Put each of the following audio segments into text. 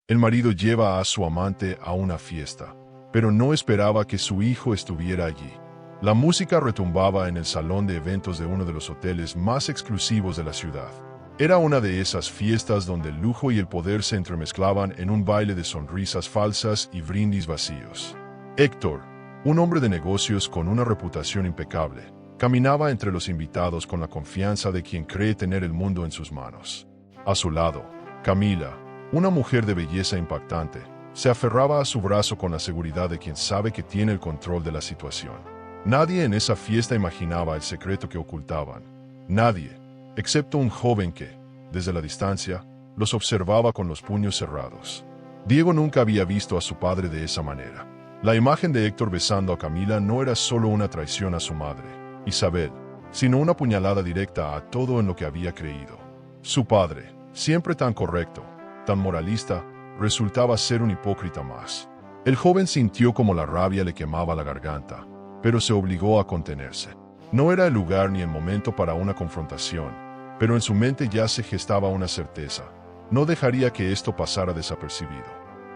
El marido lleva a su amante a una fiesta, pero no esperaba que su hijo estuviera allí. La música retumbaba en el salón de eventos de uno de los hoteles más exclusivos de la ciudad. Era una de esas fiestas donde el lujo y el poder se entremezclaban en un baile de sonrisas falsas y brindis vacíos. Héctor, un hombre de negocios con una reputación impecable, caminaba entre los invitados con la confianza de quien cree tener el mundo en sus manos. A su lado, Camila, una mujer de belleza impactante, se aferraba a su brazo con la seguridad de quien sabe que tiene el control de la situación. Nadie en esa fiesta imaginaba el secreto que ocultaban. Nadie, excepto un joven que, desde la distancia, los observaba con los puños cerrados. Diego nunca había visto a su padre de esa manera. La imagen de Héctor besando a Camila no era solo una traición a su madre, Isabel, sino una puñalada directa a todo en lo que había creído. Su padre, siempre tan correcto, tan moralista, resultaba ser un hipócrita más. El joven sintió como la rabia le quemaba la garganta, pero se obligó a contenerse. No era el lugar ni el momento para una confrontación, pero en su mente ya se gestaba una certeza. No dejaría que esto pasara desapercibido.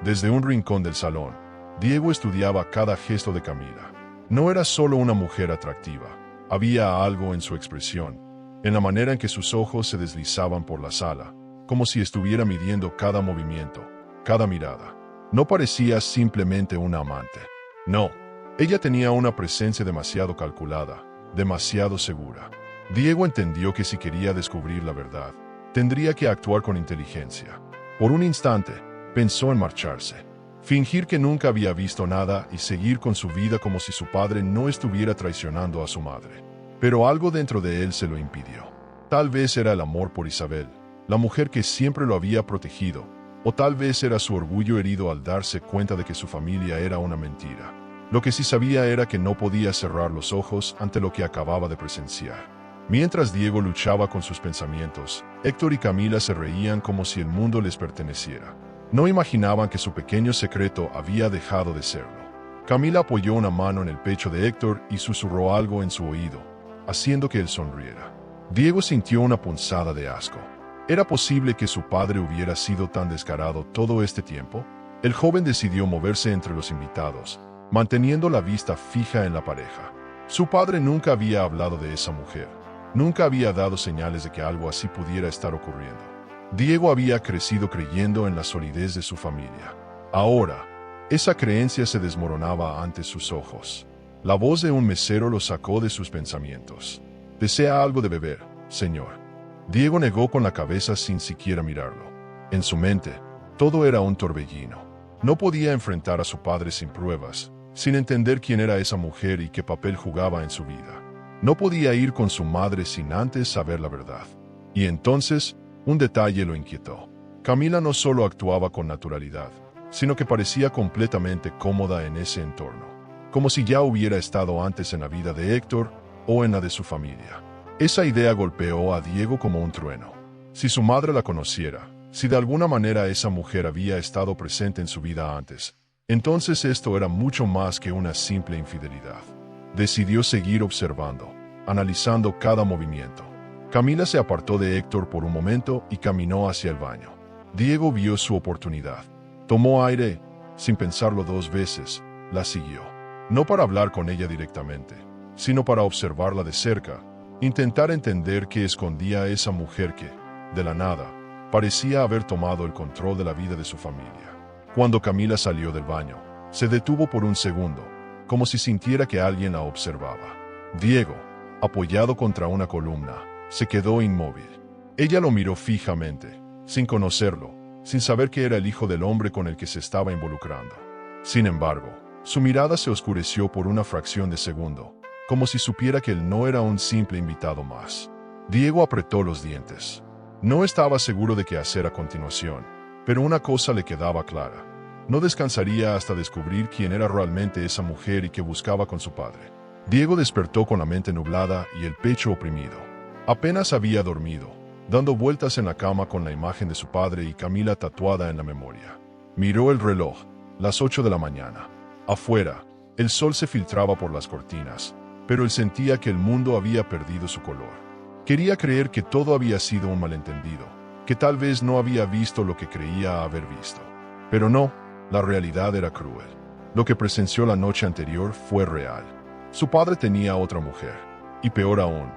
Desde un rincón del salón, Diego estudiaba cada gesto de Camila. No era solo una mujer atractiva, había algo en su expresión, en la manera en que sus ojos se deslizaban por la sala, como si estuviera midiendo cada movimiento, cada mirada. No parecía simplemente una amante. No. Ella tenía una presencia demasiado calculada, demasiado segura. Diego entendió que si quería descubrir la verdad, tendría que actuar con inteligencia. Por un instante, pensó en marcharse, fingir que nunca había visto nada y seguir con su vida como si su padre no estuviera traicionando a su madre. Pero algo dentro de él se lo impidió. Tal vez era el amor por Isabel, la mujer que siempre lo había protegido, o tal vez era su orgullo herido al darse cuenta de que su familia era una mentira. Lo que sí sabía era que no podía cerrar los ojos ante lo que acababa de presenciar. Mientras Diego luchaba con sus pensamientos, Héctor y Camila se reían como si el mundo les perteneciera. No imaginaban que su pequeño secreto había dejado de serlo. Camila apoyó una mano en el pecho de Héctor y susurró algo en su oído, haciendo que él sonriera. Diego sintió una punzada de asco. ¿Era posible que su padre hubiera sido tan descarado todo este tiempo? El joven decidió moverse entre los invitados, manteniendo la vista fija en la pareja. Su padre nunca había hablado de esa mujer. Nunca había dado señales de que algo así pudiera estar ocurriendo. Diego había crecido creyendo en la solidez de su familia. Ahora, esa creencia se desmoronaba ante sus ojos. La voz de un mesero lo sacó de sus pensamientos. «¿Desea algo de beber, señor?». Diego negó con la cabeza sin siquiera mirarlo. En su mente, todo era un torbellino. No podía enfrentar a su padre sin pruebas, sin entender quién era esa mujer y qué papel jugaba en su vida. No podía ir con su madre sin antes saber la verdad. Y entonces, un detalle lo inquietó. Camila no solo actuaba con naturalidad, sino que parecía completamente cómoda en ese entorno, como si ya hubiera estado antes en la vida de Héctor o en la de su familia. Esa idea golpeó a Diego como un trueno. Si su madre la conociera, si de alguna manera esa mujer había estado presente en su vida antes, entonces esto era mucho más que una simple infidelidad. Decidió seguir observando, analizando cada movimiento. Camila se apartó de Héctor por un momento y caminó hacia el baño. Diego vio su oportunidad. Tomó aire, sin pensarlo dos veces, la siguió. No para hablar con ella directamente, sino para observarla de cerca, intentar entender qué escondía esa mujer que, de la nada, parecía haber tomado el control de la vida de su familia. Cuando Camila salió del baño, se detuvo por un segundo, como si sintiera que alguien la observaba. Diego, apoyado contra una columna, se quedó inmóvil. Ella lo miró fijamente, sin conocerlo, sin saber que era el hijo del hombre con el que se estaba involucrando. Sin embargo, su mirada se oscureció por una fracción de segundo, como si supiera que él no era un simple invitado más. Diego apretó los dientes. No estaba seguro de qué hacer a continuación, pero una cosa le quedaba clara. No descansaría hasta descubrir quién era realmente esa mujer y qué buscaba con su padre. Diego despertó con la mente nublada y el pecho oprimido. Apenas había dormido, dando vueltas en la cama con la imagen de su padre y Camila tatuada en la memoria. Miró el reloj, las 8 de la mañana. Afuera, el sol se filtraba por las cortinas, pero él sentía que el mundo había perdido su color. Quería creer que todo había sido un malentendido, que tal vez no había visto lo que creía haber visto. Pero no, la realidad era cruel. Lo que presenció la noche anterior fue real. Su padre tenía otra mujer. Y peor aún,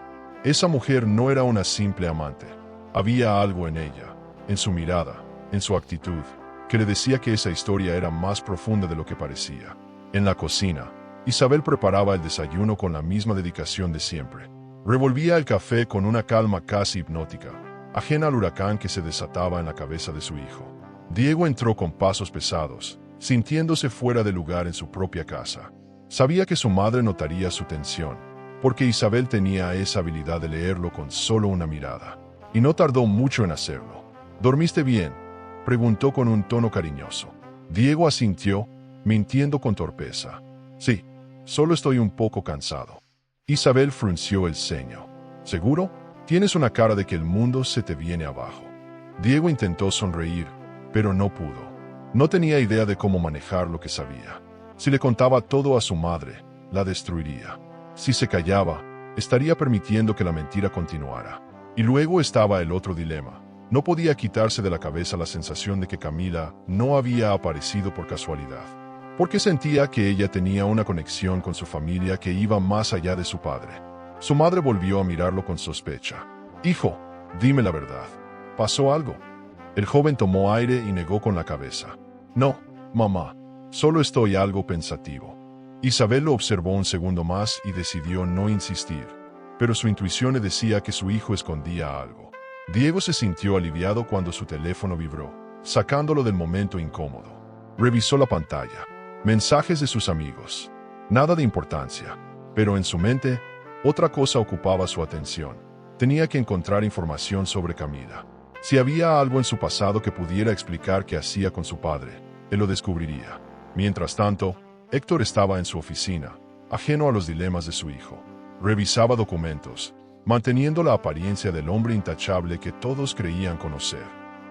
esa mujer no era una simple amante. Había algo en ella, en su mirada, en su actitud, que le decía que esa historia era más profunda de lo que parecía. En la cocina, Isabel preparaba el desayuno con la misma dedicación de siempre. Revolvía el café con una calma casi hipnótica, ajena al huracán que se desataba en la cabeza de su hijo. Diego entró con pasos pesados, sintiéndose fuera de lugar en su propia casa. Sabía que su madre notaría su tensión, porque Isabel tenía esa habilidad de leerlo con solo una mirada. Y no tardó mucho en hacerlo. ¿Dormiste bien?, preguntó con un tono cariñoso. Diego asintió, mintiendo con torpeza. Sí, solo estoy un poco cansado. Isabel frunció el ceño. ¿Seguro? Tienes una cara de que el mundo se te viene abajo. Diego intentó sonreír, pero no pudo. No tenía idea de cómo manejar lo que sabía. Si le contaba todo a su madre, la destruiría. Si se callaba, estaría permitiendo que la mentira continuara. Y luego estaba el otro dilema. No podía quitarse de la cabeza la sensación de que Camila no había aparecido por casualidad, porque sentía que ella tenía una conexión con su familia que iba más allá de su padre. Su madre volvió a mirarlo con sospecha. «Hijo, dime la verdad. ¿Pasó algo?» El joven tomó aire y negó con la cabeza. «No, mamá, solo estoy algo pensativo». Isabel lo observó un segundo más y decidió no insistir, pero su intuición le decía que su hijo escondía algo. Diego se sintió aliviado cuando su teléfono vibró, sacándolo del momento incómodo. Revisó la pantalla. Mensajes de sus amigos. Nada de importancia, pero en su mente, otra cosa ocupaba su atención. Tenía que encontrar información sobre Camila. Si había algo en su pasado que pudiera explicar qué hacía con su padre, él lo descubriría. Mientras tanto, Héctor estaba en su oficina, ajeno a los dilemas de su hijo. Revisaba documentos, manteniendo la apariencia del hombre intachable que todos creían conocer.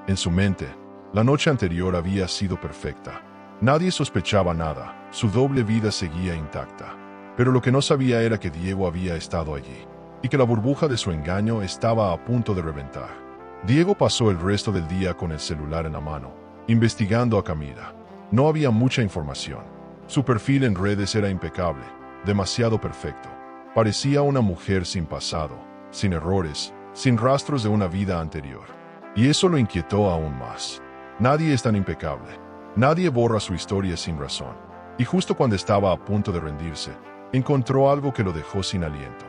En su mente, la noche anterior había sido perfecta. Nadie sospechaba nada, su doble vida seguía intacta. Pero lo que no sabía era que Diego había estado allí, y que la burbuja de su engaño estaba a punto de reventar. Diego pasó el resto del día con el celular en la mano, investigando a Camila. No había mucha información. Su perfil en redes era impecable, demasiado perfecto. Parecía una mujer sin pasado, sin errores, sin rastros de una vida anterior. Y eso lo inquietó aún más. Nadie es tan impecable. Nadie borra su historia sin razón. Y justo cuando estaba a punto de rendirse, encontró algo que lo dejó sin aliento.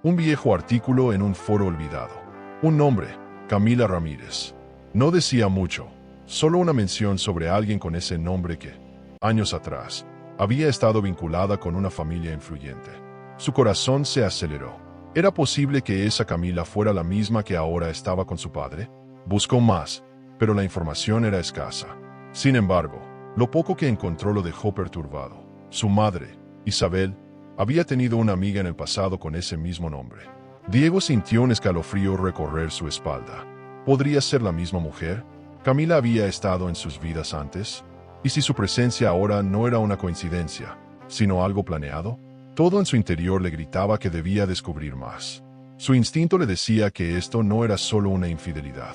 Un viejo artículo en un foro olvidado. Un nombre, Camila Ramírez. No decía mucho, solo una mención sobre alguien con ese nombre que, años atrás, había estado vinculada con una familia influyente. Su corazón se aceleró. ¿Era posible que esa Camila fuera la misma que ahora estaba con su padre? Buscó más, pero la información era escasa. Sin embargo, lo poco que encontró lo dejó perturbado. Su madre, Isabel, había tenido una amiga en el pasado con ese mismo nombre. Diego sintió un escalofrío recorrer su espalda. ¿Podría ser la misma mujer? ¿Camila había estado en sus vidas antes? ¿Y si su presencia ahora no era una coincidencia, sino algo planeado? Todo en su interior le gritaba que debía descubrir más. Su instinto le decía que esto no era solo una infidelidad.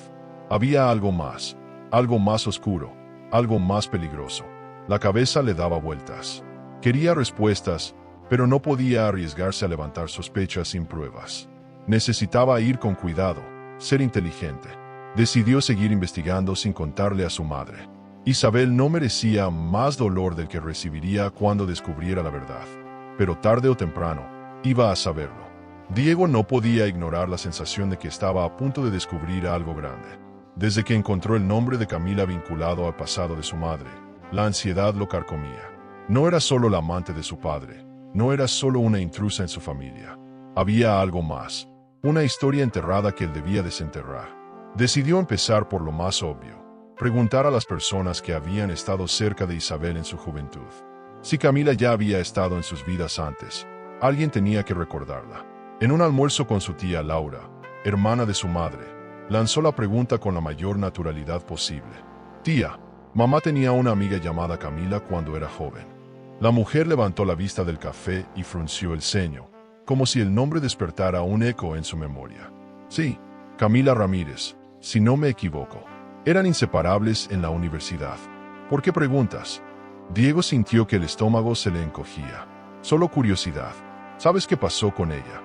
Había algo más oscuro, algo más peligroso. La cabeza le daba vueltas. Quería respuestas, pero no podía arriesgarse a levantar sospechas sin pruebas. Necesitaba ir con cuidado, ser inteligente. Decidió seguir investigando sin contarle a su madre. Isabel no merecía más dolor del que recibiría cuando descubriera la verdad. Pero tarde o temprano, iba a saberlo. Diego no podía ignorar la sensación de que estaba a punto de descubrir algo grande. Desde que encontró el nombre de Camila vinculado al pasado de su madre, la ansiedad lo carcomía. No era solo la amante de su padre, no era solo una intrusa en su familia. Había algo más, una historia enterrada que él debía desenterrar. Decidió empezar por lo más obvio, preguntar a las personas que habían estado cerca de Isabel en su juventud. Si Camila ya había estado en sus vidas antes, alguien tenía que recordarla. En un almuerzo con su tía Laura, hermana de su madre, lanzó la pregunta con la mayor naturalidad posible. «Tía, mamá tenía una amiga llamada Camila cuando era joven». La mujer levantó la vista del café y frunció el ceño, como si el nombre despertara un eco en su memoria. «Sí, Camila Ramírez, si no me equivoco. Eran inseparables en la universidad». ¿Por qué preguntas? Diego sintió que el estómago se le encogía. Solo curiosidad. ¿Sabes qué pasó con ella?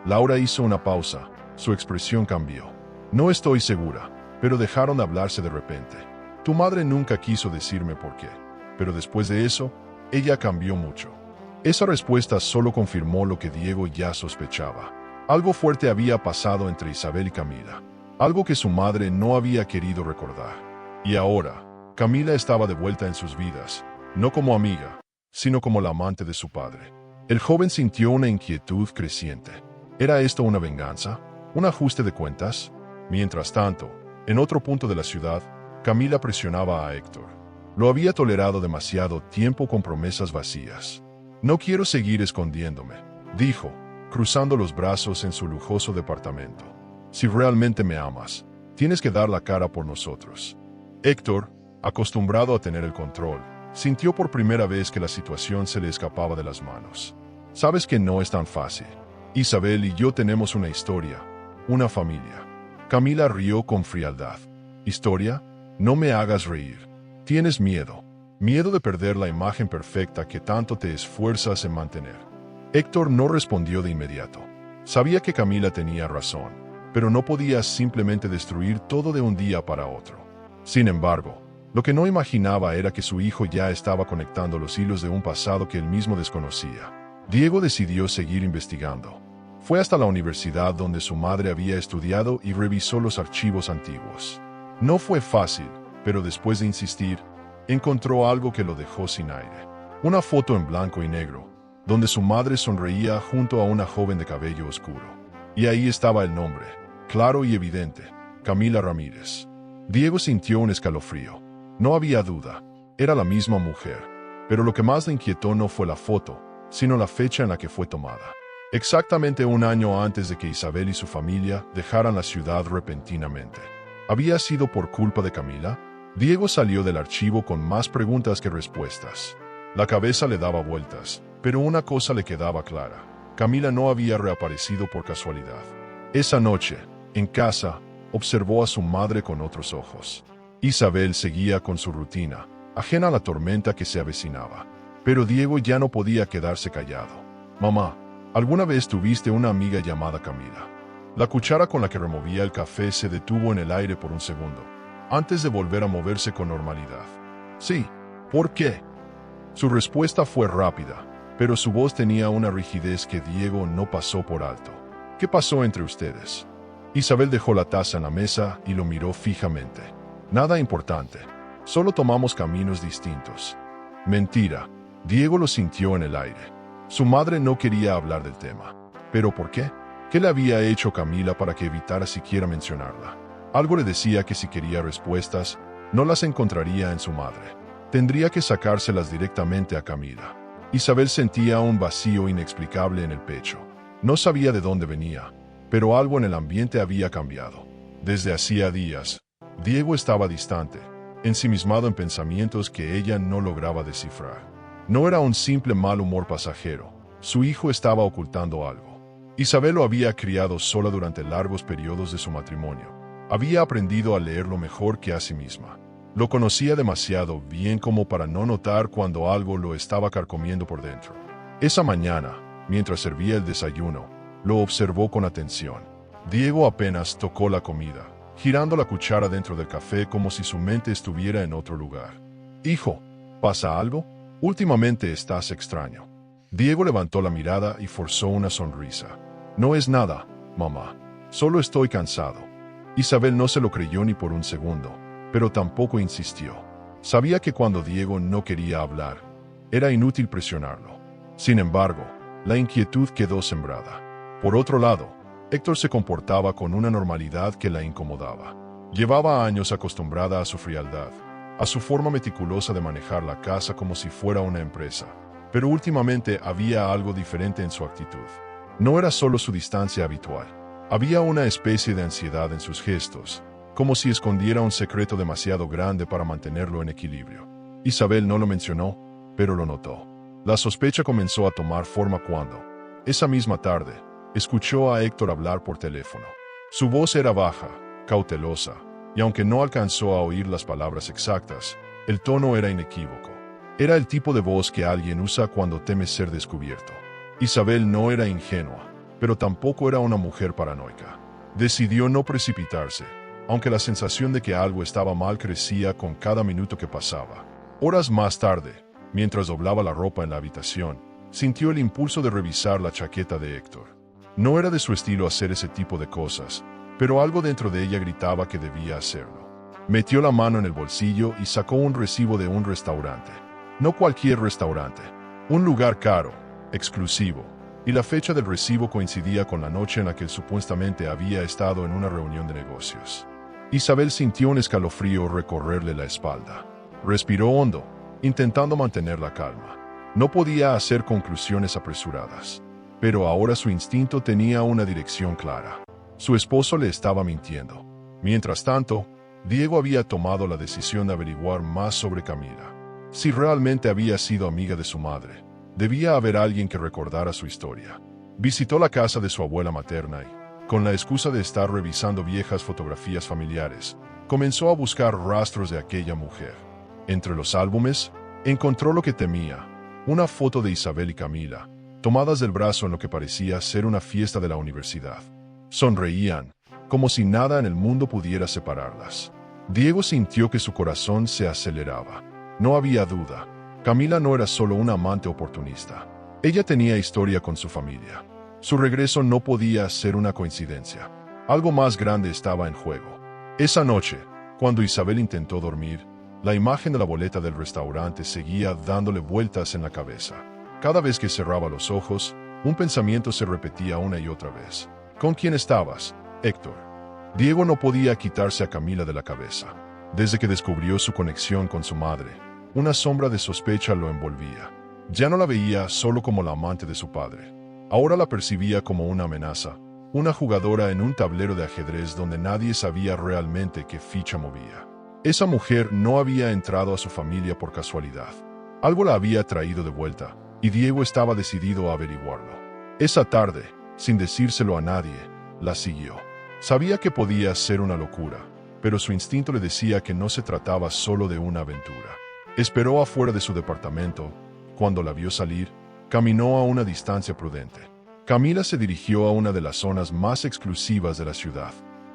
Laura hizo una pausa. Su expresión cambió. No estoy segura, pero dejaron de hablarse de repente. Tu madre nunca quiso decirme por qué, pero después de eso, ella cambió mucho. Esa respuesta solo confirmó lo que Diego ya sospechaba. Algo fuerte había pasado entre Isabel y Camila. Algo que su madre no había querido recordar. Y ahora, Camila estaba de vuelta en sus vidas, no como amiga, sino como la amante de su padre. El joven sintió una inquietud creciente. ¿Era esto una venganza? ¿Un ajuste de cuentas? Mientras tanto, en otro punto de la ciudad, Camila presionaba a Héctor. Lo había tolerado demasiado tiempo con promesas vacías. No quiero seguir escondiéndome, dijo, cruzando los brazos en su lujoso departamento. Si realmente me amas, tienes que dar la cara por nosotros. Héctor, acostumbrado a tener el control, sintió por primera vez que la situación se le escapaba de las manos. Sabes que no es tan fácil. Isabel y yo tenemos una historia, una familia. Camila rió con frialdad. ¿Historia? No me hagas reír. Tienes miedo. Miedo de perder la imagen perfecta que tanto te esfuerzas en mantener. Héctor no respondió de inmediato. Sabía que Camila tenía razón, pero no podía simplemente destruir todo de un día para otro. Sin embargo, lo que no imaginaba era que su hijo ya estaba conectando los hilos de un pasado que él mismo desconocía. Diego decidió seguir investigando. Fue hasta la universidad donde su madre había estudiado y revisó los archivos antiguos. No fue fácil, pero después de insistir, encontró algo que lo dejó sin aire. Una foto en blanco y negro, donde su madre sonreía junto a una joven de cabello oscuro. Y ahí estaba el nombre, claro y evidente, Camila Ramírez. Diego sintió un escalofrío. No había duda, era la misma mujer. Pero lo que más le inquietó no fue la foto, sino la fecha en la que fue tomada. Exactamente un año antes de que Isabel y su familia dejaran la ciudad repentinamente. ¿Había sido por culpa de Camila? Diego salió del archivo con más preguntas que respuestas. La cabeza le daba vueltas, pero una cosa le quedaba clara. Camila no había reaparecido por casualidad. Esa noche, en casa, observó a su madre con otros ojos. Isabel seguía con su rutina, ajena a la tormenta que se avecinaba. Pero Diego ya no podía quedarse callado. Mamá, ¿alguna vez tuviste una amiga llamada Camila? La cuchara con la que removía el café se detuvo en el aire por un segundo, antes de volver a moverse con normalidad. Sí, ¿por qué? Su respuesta fue rápida, pero su voz tenía una rigidez que Diego no pasó por alto. ¿Qué pasó entre ustedes? Isabel dejó la taza en la mesa y lo miró fijamente. Nada importante, solo tomamos caminos distintos. Mentira, Diego lo sintió en el aire. Su madre no quería hablar del tema. ¿Pero por qué? ¿Qué le había hecho Camila para que evitara siquiera mencionarla? Algo le decía que si quería respuestas, no las encontraría en su madre. Tendría que sacárselas directamente a Camila. Isabel sentía un vacío inexplicable en el pecho. No sabía de dónde venía, pero algo en el ambiente había cambiado. Desde hacía días, Diego estaba distante, ensimismado en pensamientos que ella no lograba descifrar. No era un simple mal humor pasajero. Su hijo estaba ocultando algo. Isabel lo había criado sola durante largos periodos de su matrimonio. Había aprendido a leerlo mejor que a sí misma. Lo conocía demasiado bien como para no notar cuando algo lo estaba carcomiendo por dentro. Esa mañana, mientras servía el desayuno, lo observó con atención. Diego apenas tocó la comida, girando la cuchara dentro del café como si su mente estuviera en otro lugar. «Hijo, ¿pasa algo? Últimamente estás extraño». Diego levantó la mirada y forzó una sonrisa. «No es nada, mamá. Solo estoy cansado». Isabel no se lo creyó ni por un segundo, pero tampoco insistió. Sabía que cuando Diego no quería hablar, era inútil presionarlo. Sin embargo, la inquietud quedó sembrada. Por otro lado, Héctor se comportaba con una normalidad que la incomodaba. Llevaba años acostumbrada a su frialdad, a su forma meticulosa de manejar la casa como si fuera una empresa. Pero últimamente había algo diferente en su actitud. No era solo su distancia habitual. Había una especie de ansiedad en sus gestos, como si escondiera un secreto demasiado grande para mantenerlo en equilibrio. Isabel no lo mencionó, pero lo notó. La sospecha comenzó a tomar forma cuando, esa misma tarde, escuchó a Héctor hablar por teléfono. Su voz era baja, cautelosa, y aunque no alcanzó a oír las palabras exactas, El tono era inequívoco. Era el tipo de voz que alguien usa cuando teme ser descubierto. Isabel no era ingenua, pero tampoco era una mujer paranoica. Decidió no precipitarse, aunque la sensación de que algo estaba mal crecía con cada minuto que pasaba. Horas más tarde, mientras doblaba la ropa en la habitación, sintió el impulso de revisar la chaqueta de Héctor. No era de su estilo hacer ese tipo de cosas, pero algo dentro de ella gritaba que debía hacerlo. Metió la mano en el bolsillo y sacó un recibo de un restaurante. No cualquier restaurante, un lugar caro, exclusivo, y la fecha del recibo coincidía con la noche en la que él supuestamente había estado en una reunión de negocios. Isabel sintió un escalofrío recorrerle la espalda. Respiró hondo, intentando mantener la calma. No podía hacer conclusiones apresuradas, pero ahora su instinto tenía una dirección clara. Su esposo le estaba mintiendo. Mientras tanto, Diego había tomado la decisión de averiguar más sobre Camila. Si realmente había sido amiga de su madre, debía haber alguien que recordara su historia. Visitó la casa de su abuela materna y, con la excusa de estar revisando viejas fotografías familiares, comenzó a buscar rastros de aquella mujer. Entre los álbumes, encontró lo que temía, una foto de Isabel y Camila, tomadas del brazo en lo que parecía ser una fiesta de la universidad. Sonreían, como si nada en el mundo pudiera separarlas. Diego sintió que su corazón se aceleraba. No había duda, Camila no era solo una amante oportunista. Ella tenía historia con su familia. Su regreso no podía ser una coincidencia. Algo más grande estaba en juego. Esa noche, cuando Isabel intentó dormir, la imagen de la boleta del restaurante seguía dándole vueltas en la cabeza. Cada vez que cerraba los ojos, un pensamiento se repetía una y otra vez. ¿Con quién estabas, Héctor? Diego no podía quitarse a Camila de la cabeza. Desde que descubrió su conexión con su madre, una sombra de sospecha lo envolvía. Ya no la veía solo como la amante de su padre. Ahora la percibía como una amenaza, una jugadora en un tablero de ajedrez donde nadie sabía realmente qué ficha movía. Esa mujer no había entrado a su familia por casualidad. Algo la había traído de vuelta, y Diego estaba decidido a averiguarlo. Esa tarde, sin decírselo a nadie, la siguió. Sabía que podía ser una locura, pero su instinto le decía que no se trataba solo de una aventura. Esperó afuera de su departamento. Cuando la vio salir, caminó a una distancia prudente. Camila se dirigió a una de las zonas más exclusivas de la ciudad.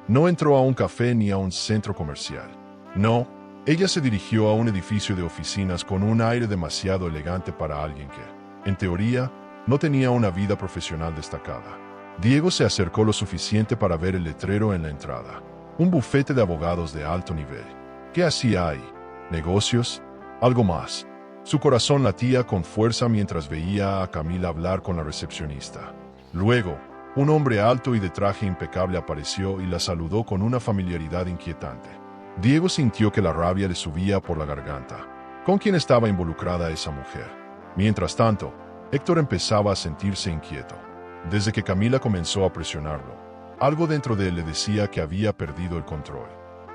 No entró a un café ni a un centro comercial. No, ella se dirigió a un edificio de oficinas con un aire demasiado elegante para alguien que, en teoría, no tenía una vida profesional destacada. Diego se acercó lo suficiente para ver el letrero en la entrada. Un bufete de abogados de alto nivel. ¿Qué hacía ahí? ¿Negocios? ¿Algo más? Su corazón latía con fuerza mientras veía a Camila hablar con la recepcionista. Luego, un hombre alto y de traje impecable apareció y la saludó con una familiaridad inquietante. Diego sintió que la rabia le subía por la garganta. ¿Con quién estaba involucrada esa mujer? Mientras tanto, Héctor empezaba a sentirse inquieto. Desde que Camila comenzó a presionarlo, algo dentro de él le decía que había perdido el control.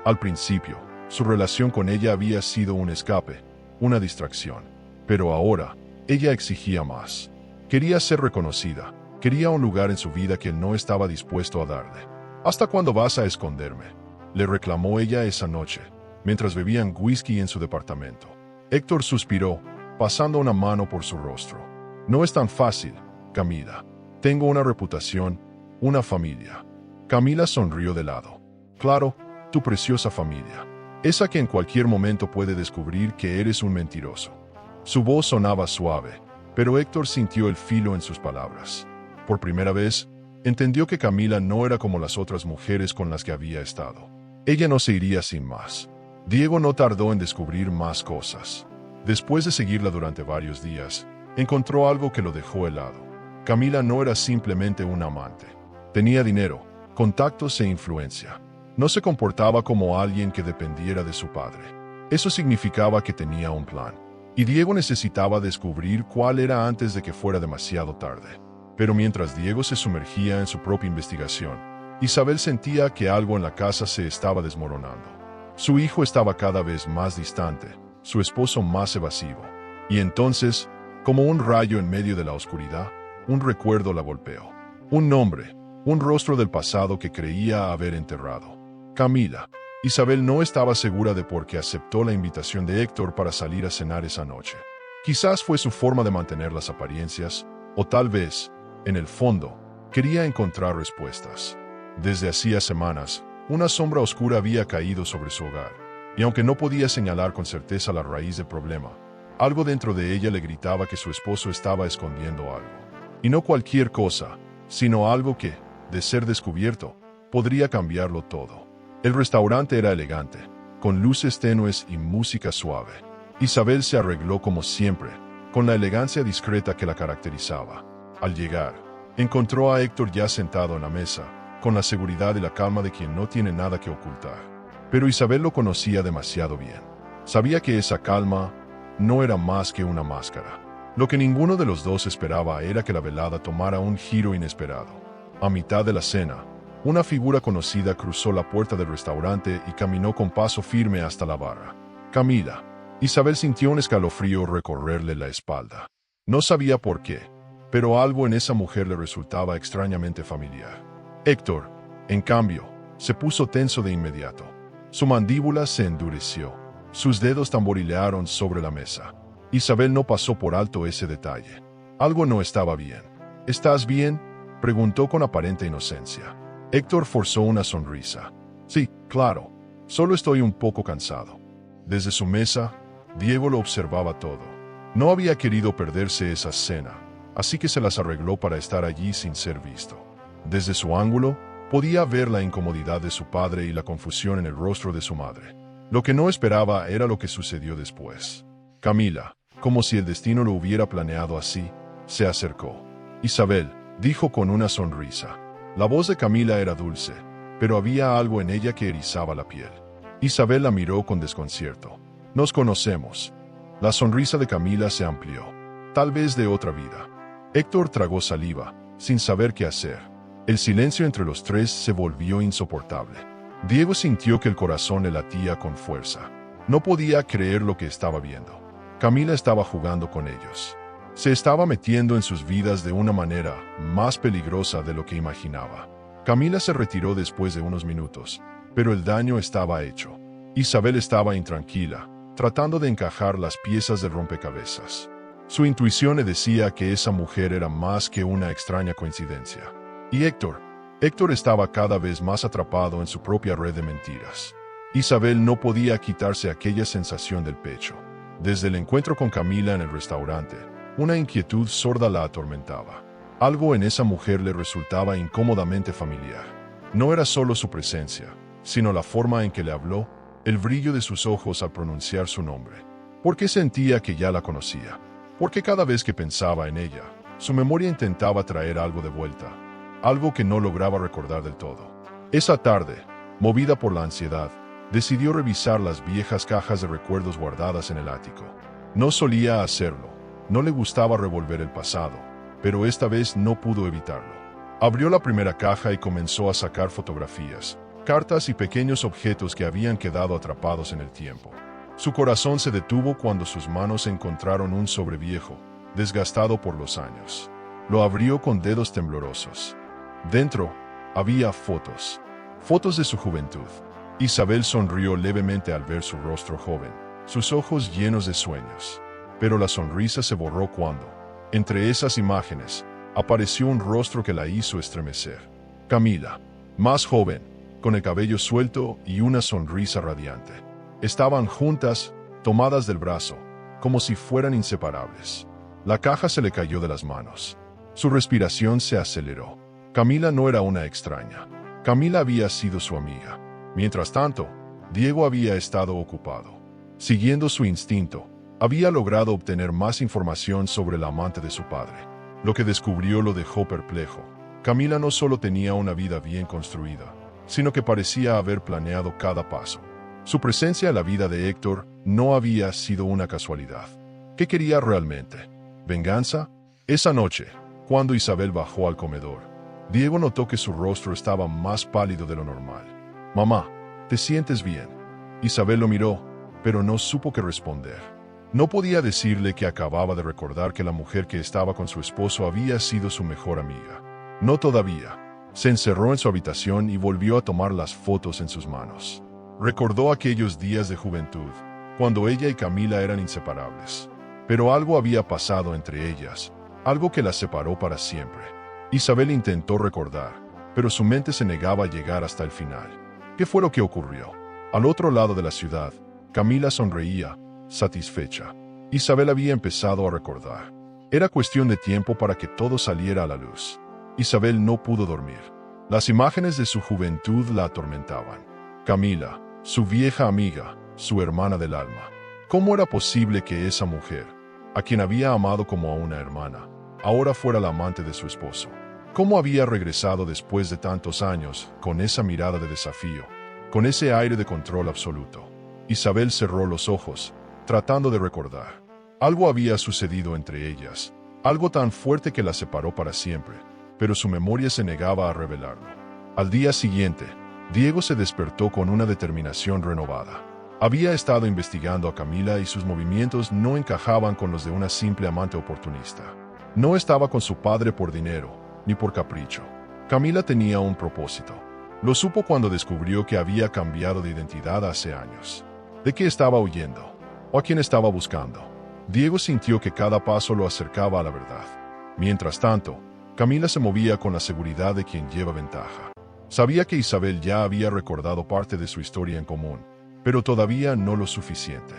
Al principio, su relación con ella había sido un escape, una distracción. Pero ahora, ella exigía más. Quería ser reconocida, quería un lugar en su vida que él no estaba dispuesto a darle. ¿Hasta cuándo vas a esconderme?, le reclamó ella esa noche, mientras bebían whisky en su departamento. Héctor suspiró, pasando una mano por su rostro. No es tan fácil, Camila. Tengo una reputación, una familia. Camila sonrió de lado. Claro, tu preciosa familia. Esa que en cualquier momento puede descubrir que eres un mentiroso. Su voz sonaba suave, pero Héctor sintió el filo en sus palabras. Por primera vez, entendió que Camila no era como las otras mujeres con las que había estado. Ella no se iría sin más. Diego no tardó en descubrir más cosas. Después de seguirla durante varios días, encontró algo que lo dejó helado. Camila no era simplemente una amante. Tenía dinero, contactos e influencia. No se comportaba como alguien que dependiera de su padre. Eso significaba que tenía un plan. Y Diego necesitaba descubrir cuál era antes de que fuera demasiado tarde. Pero mientras Diego se sumergía en su propia investigación, Isabel sentía que algo en la casa se estaba desmoronando. Su hijo estaba cada vez más distante, su esposo más evasivo. Y entonces, como un rayo en medio de la oscuridad, un recuerdo la golpeó. Un nombre, un rostro del pasado que creía haber enterrado. Camila. Isabel no estaba segura de por qué aceptó la invitación de Héctor para salir a cenar esa noche. Quizás fue su forma de mantener las apariencias, o tal vez, en el fondo, quería encontrar respuestas. Desde hacía semanas, una sombra oscura había caído sobre su hogar, y aunque no podía señalar con certeza la raíz del problema, algo dentro de ella le gritaba que su esposo estaba escondiendo algo. Y no cualquier cosa, sino algo que, de ser descubierto, podría cambiarlo todo. El restaurante era elegante, con luces tenues y música suave. Isabel se arregló como siempre, con la elegancia discreta que la caracterizaba. Al llegar, encontró a Héctor ya sentado en la mesa, con la seguridad y la calma de quien no tiene nada que ocultar. Pero Isabel lo conocía demasiado bien. Sabía que esa calma no era más que una máscara. Lo que ninguno de los dos esperaba era que la velada tomara un giro inesperado. A mitad de la cena, una figura conocida cruzó la puerta del restaurante y caminó con paso firme hasta la barra. Camila. Isabel sintió un escalofrío recorrerle la espalda. No sabía por qué, pero algo en esa mujer le resultaba extrañamente familiar. Héctor, en cambio, se puso tenso de inmediato. Su mandíbula se endureció. Sus dedos tamborilearon sobre la mesa. Isabel no pasó por alto ese detalle. Algo no estaba bien. ¿Estás bien?, preguntó con aparente inocencia. Héctor forzó una sonrisa. Sí, claro. Solo estoy un poco cansado. Desde su mesa, Diego lo observaba todo. No había querido perderse esa cena, así que se las arregló para estar allí sin ser visto. Desde su ángulo, podía ver la incomodidad de su padre y la confusión en el rostro de su madre. Lo que no esperaba era lo que sucedió después. Camila, como si el destino lo hubiera planeado así, se acercó. Isabel, dijo con una sonrisa. La voz de Camila era dulce, pero había algo en ella que erizaba la piel. Isabel la miró con desconcierto. Nos conocemos. La sonrisa de Camila se amplió. Tal vez de otra vida. Héctor tragó saliva, sin saber qué hacer. El silencio entre los tres se volvió insoportable. Diego sintió que el corazón le latía con fuerza. No podía creer lo que estaba viendo. Camila estaba jugando con ellos. Se estaba metiendo en sus vidas de una manera más peligrosa de lo que imaginaba. Camila se retiró después de unos minutos, pero el daño estaba hecho. Isabel estaba intranquila, tratando de encajar las piezas del rompecabezas. Su intuición le decía que esa mujer era más que una extraña coincidencia. Y Héctor estaba cada vez más atrapado en su propia red de mentiras. Isabel no podía quitarse aquella sensación del pecho. Desde el encuentro con Camila en el restaurante, una inquietud sorda la atormentaba. Algo en esa mujer le resultaba incómodamente familiar. No era solo su presencia, sino la forma en que le habló, el brillo de sus ojos al pronunciar su nombre. Porque sentía que ya la conocía. Porque cada vez que pensaba en ella, su memoria intentaba traer algo de vuelta, algo que no lograba recordar del todo. Esa tarde, movida por la ansiedad, decidió revisar las viejas cajas de recuerdos guardadas en el ático. No solía hacerlo. No le gustaba revolver el pasado, pero esta vez no pudo evitarlo. Abrió la primera caja y comenzó a sacar fotografías, cartas y pequeños objetos que habían quedado atrapados en el tiempo. Su corazón se detuvo cuando sus manos encontraron un sobre viejo, desgastado por los años. Lo abrió con dedos temblorosos. Dentro había fotos de su juventud. Isabel sonrió levemente al ver su rostro joven, sus ojos llenos de sueños. Pero la sonrisa se borró cuando, entre esas imágenes, apareció un rostro que la hizo estremecer. Camila, más joven, con el cabello suelto y una sonrisa radiante. Estaban juntas, tomadas del brazo, como si fueran inseparables. La caja se le cayó de las manos. Su respiración se aceleró. Camila no era una extraña. Camila había sido su amiga. Mientras tanto, Diego había estado ocupado. Siguiendo su instinto, había logrado obtener más información sobre la amante de su padre. Lo que descubrió lo dejó perplejo. Camila no solo tenía una vida bien construida, sino que parecía haber planeado cada paso. Su presencia en la vida de Héctor no había sido una casualidad. ¿Qué quería realmente? ¿Venganza? Esa noche, cuando Isabel bajó al comedor, Diego notó que su rostro estaba más pálido de lo normal. «Mamá, ¿te sientes bien?» Isabel lo miró, pero no supo qué responder. No podía decirle que acababa de recordar que la mujer que estaba con su esposo había sido su mejor amiga. No todavía. Se encerró en su habitación y volvió a tomar las fotos en sus manos. Recordó aquellos días de juventud, cuando ella y Camila eran inseparables. Pero algo había pasado entre ellas, algo que las separó para siempre. Isabel intentó recordar, pero su mente se negaba a llegar hasta el final. ¿Qué fue lo que ocurrió? Al otro lado de la ciudad, Camila sonreía, satisfecha. Isabel había empezado a recordar. Era cuestión de tiempo para que todo saliera a la luz. Isabel no pudo dormir. Las imágenes de su juventud la atormentaban. Camila, su vieja amiga, su hermana del alma. ¿Cómo era posible que esa mujer, a quien había amado como a una hermana, ahora fuera la amante de su esposo? ¿Cómo había regresado después de tantos años, con esa mirada de desafío, con ese aire de control absoluto? Isabel cerró los ojos, tratando de recordar. Algo había sucedido entre ellas, algo tan fuerte que las separó para siempre, pero su memoria se negaba a revelarlo. Al día siguiente, Diego se despertó con una determinación renovada. Había estado investigando a Camila y sus movimientos no encajaban con los de una simple amante oportunista. No estaba con su padre por dinero, ni por capricho. Camila tenía un propósito. Lo supo cuando descubrió que había cambiado de identidad hace años. ¿De qué estaba huyendo? ¿O a quién estaba buscando? Diego sintió que cada paso lo acercaba a la verdad. Mientras tanto, Camila se movía con la seguridad de quien lleva ventaja. Sabía que Isabel ya había recordado parte de su historia en común, pero todavía no lo suficiente.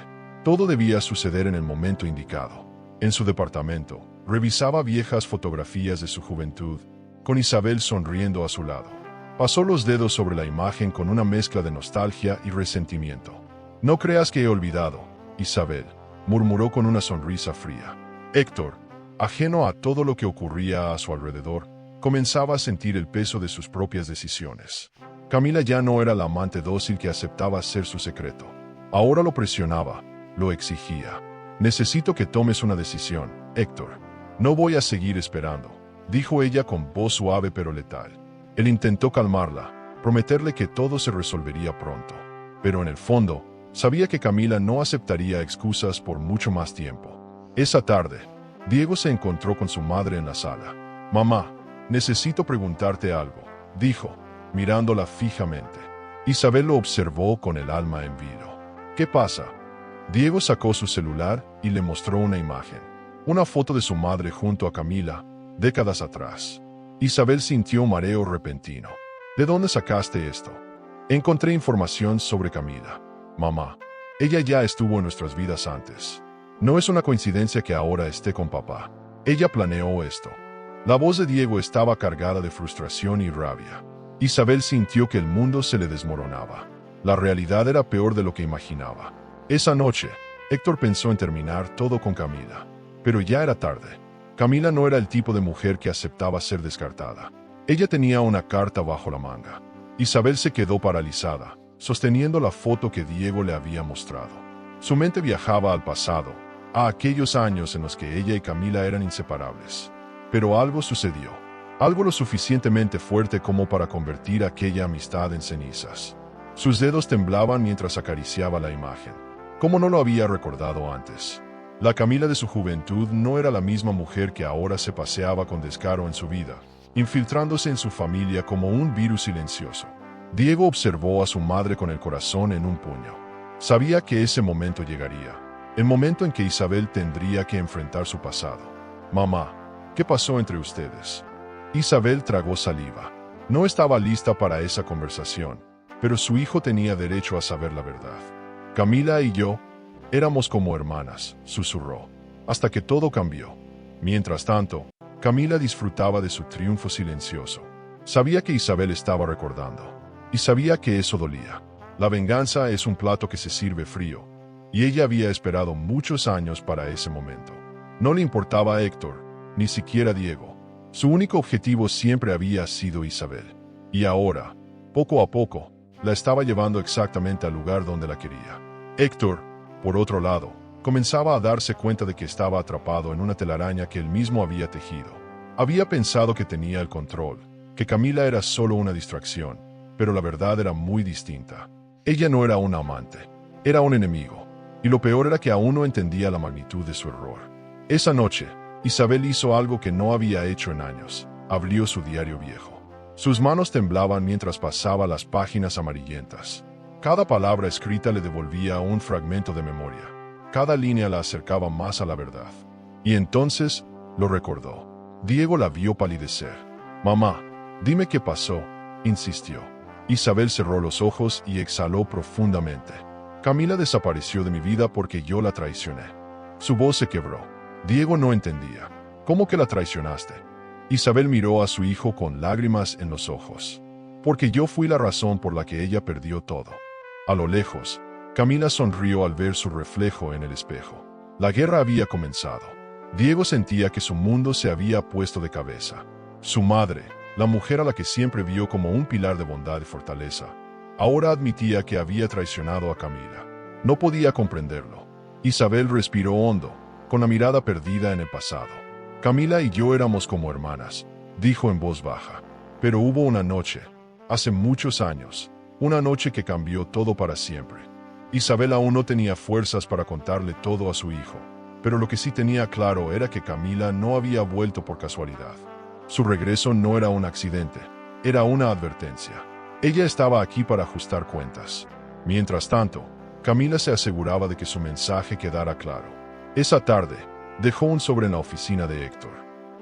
Todo debía suceder en el momento indicado. En su departamento, revisaba viejas fotografías de su juventud, con Isabel sonriendo a su lado. Pasó los dedos sobre la imagen con una mezcla de nostalgia y resentimiento. «No creas que he olvidado, Isabel», murmuró con una sonrisa fría. Héctor, ajeno a todo lo que ocurría a su alrededor, comenzaba a sentir el peso de sus propias decisiones. Camila ya no era la amante dócil que aceptaba ser su secreto. Ahora lo presionaba, lo exigía. «Necesito que tomes una decisión, Héctor. No voy a seguir esperando», dijo ella con voz suave pero letal. Él intentó calmarla, prometerle que todo se resolvería pronto. Pero en el fondo, sabía que Camila no aceptaría excusas por mucho más tiempo. Esa tarde, Diego se encontró con su madre en la sala. «Mamá, necesito preguntarte algo», dijo, mirándola fijamente. Isabel lo observó con el alma en vilo. «¿Qué pasa?». Diego sacó su celular y le mostró una imagen. Una foto de su madre junto a Camila, décadas atrás. Isabel sintió un mareo repentino. «¿De dónde sacaste esto?». «Encontré información sobre Camila, mamá. Ella ya estuvo en nuestras vidas antes. No es una coincidencia que ahora esté con papá. Ella planeó esto». La voz de Diego estaba cargada de frustración y rabia. Isabel sintió que el mundo se le desmoronaba. La realidad era peor de lo que imaginaba. Esa noche, Héctor pensó en terminar todo con Camila. Pero ya era tarde. Camila no era el tipo de mujer que aceptaba ser descartada. Ella tenía una carta bajo la manga. Isabel se quedó paralizada, sosteniendo la foto que Diego le había mostrado. Su mente viajaba al pasado, a aquellos años en los que ella y Camila eran inseparables. Pero algo sucedió, algo lo suficientemente fuerte como para convertir aquella amistad en cenizas. Sus dedos temblaban mientras acariciaba la imagen. ¿Cómo no lo había recordado antes? La Camila de su juventud no era la misma mujer que ahora se paseaba con descaro en su vida, infiltrándose en su familia como un virus silencioso. Diego observó a su madre con el corazón en un puño. Sabía que ese momento llegaría, el momento en que Isabel tendría que enfrentar su pasado. «Mamá, ¿qué pasó entre ustedes?». Isabel tragó saliva. No estaba lista para esa conversación, pero su hijo tenía derecho a saber la verdad. «Camila y yo éramos como hermanas», susurró, hasta que todo cambió. Mientras tanto, Camila disfrutaba de su triunfo silencioso. Sabía que Isabel estaba recordando, y sabía que eso dolía. La venganza es un plato que se sirve frío, y ella había esperado muchos años para ese momento. No le importaba a Héctor, ni siquiera Diego. Su único objetivo siempre había sido Isabel. Y ahora, poco a poco, la estaba llevando exactamente al lugar donde la quería. Héctor, por otro lado, comenzaba a darse cuenta de que estaba atrapado en una telaraña que él mismo había tejido. Había pensado que tenía el control, que Camila era solo una distracción, pero la verdad era muy distinta. Ella no era una amante, era un enemigo, y lo peor era que aún no entendía la magnitud de su error. Esa noche, Isabel hizo algo que no había hecho en años. Abrió su diario viejo. Sus manos temblaban mientras pasaba las páginas amarillentas. Cada palabra escrita le devolvía un fragmento de memoria. Cada línea la acercaba más a la verdad. Y entonces lo recordó. Diego la vio palidecer. «Mamá, dime qué pasó», insistió. Isabel cerró los ojos y exhaló profundamente. «Camila desapareció de mi vida porque yo la traicioné». Su voz se quebró. Diego no entendía. «¿Cómo que la traicionaste?». Isabel miró a su hijo con lágrimas en los ojos. «Porque yo fui la razón por la que ella perdió todo». A lo lejos, Camila sonrió al ver su reflejo en el espejo. La guerra había comenzado. Diego sentía que su mundo se había puesto de cabeza. Su madre, la mujer a la que siempre vio como un pilar de bondad y fortaleza, ahora admitía que había traicionado a Camila. No podía comprenderlo. Isabel respiró hondo, con la mirada perdida en el pasado. «Camila y yo éramos como hermanas», dijo en voz baja. «Pero hubo una noche, hace muchos años, una noche que cambió todo para siempre». Isabel aún no tenía fuerzas para contarle todo a su hijo, pero lo que sí tenía claro era que Camila no había vuelto por casualidad. Su regreso no era un accidente, era una advertencia. Ella estaba aquí para ajustar cuentas. Mientras tanto, Camila se aseguraba de que su mensaje quedara claro. Esa tarde, dejó un sobre en la oficina de Héctor.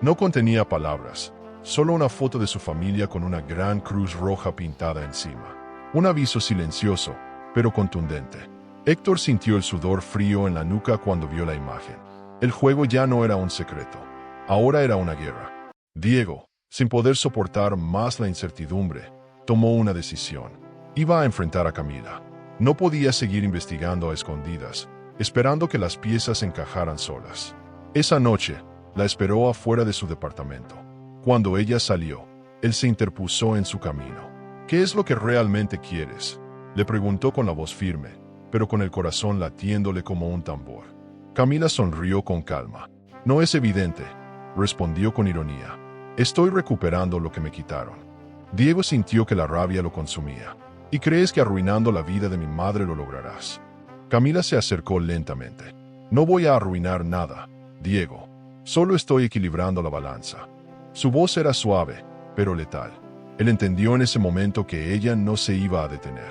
No contenía palabras, solo una foto de su familia con una gran cruz roja pintada encima. Un aviso silencioso, pero contundente. Héctor sintió el sudor frío en la nuca cuando vio la imagen. El juego ya no era un secreto, ahora era una guerra. Diego, sin poder soportar más la incertidumbre, tomó una decisión. Iba a enfrentar a Camila. No podía seguir investigando a escondidas, esperando que las piezas encajaran solas. Esa noche, la esperó afuera de su departamento. Cuando ella salió, él se interpuso en su camino. «¿Qué es lo que realmente quieres?», le preguntó con la voz firme, pero con el corazón latiéndole como un tambor. Camila sonrió con calma. «No es evidente», respondió con ironía. «Estoy recuperando lo que me quitaron». Diego sintió que la rabia lo consumía. «¿Y crees que arruinando la vida de mi madre lo lograrás?». Camila se acercó lentamente. «No voy a arruinar nada, Diego. Solo estoy equilibrando la balanza». Su voz era suave, pero letal. Él entendió en ese momento que ella no se iba a detener.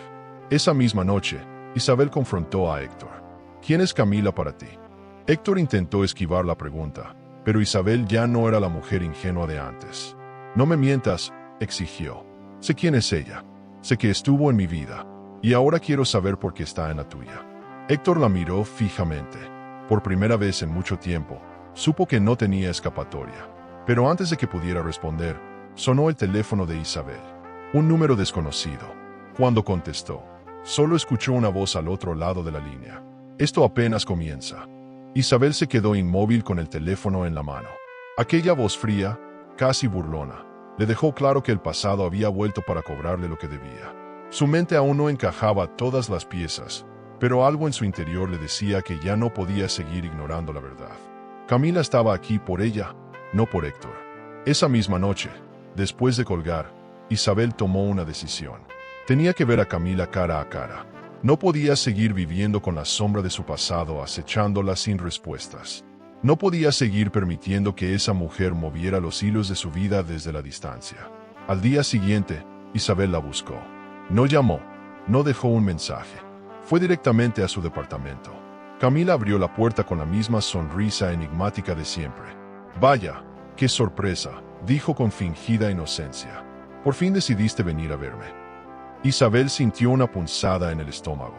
Esa misma noche, Isabel confrontó a Héctor. «¿Quién es Camila para ti?». Héctor intentó esquivar la pregunta, pero Isabel ya no era la mujer ingenua de antes. «No me mientas», exigió. «Sé quién es ella. Sé que estuvo en mi vida. Y ahora quiero saber por qué está en la tuya». Héctor la miró fijamente. Por primera vez en mucho tiempo, supo que no tenía escapatoria. Pero antes de que pudiera responder, sonó el teléfono de Isabel. Un número desconocido. Cuando contestó, solo escuchó una voz al otro lado de la línea. «Esto apenas comienza». Isabel se quedó inmóvil con el teléfono en la mano. Aquella voz fría, casi burlona, le dejó claro que el pasado había vuelto para cobrarle lo que debía. Su mente aún no encajaba todas las piezas, pero algo en su interior le decía que ya no podía seguir ignorando la verdad. Camila estaba aquí por ella, no por Héctor. Esa misma noche, después de colgar, Isabel tomó una decisión. Tenía que ver a Camila cara a cara. No podía seguir viviendo con la sombra de su pasado acechándola sin respuestas. No podía seguir permitiendo que esa mujer moviera los hilos de su vida desde la distancia. Al día siguiente, Isabel la buscó. No llamó, no dejó un mensaje. Fue directamente a su departamento. Camila abrió la puerta con la misma sonrisa enigmática de siempre. «Vaya, qué sorpresa», dijo con fingida inocencia. «Por fin decidiste venir a verme». Isabel sintió una punzada en el estómago.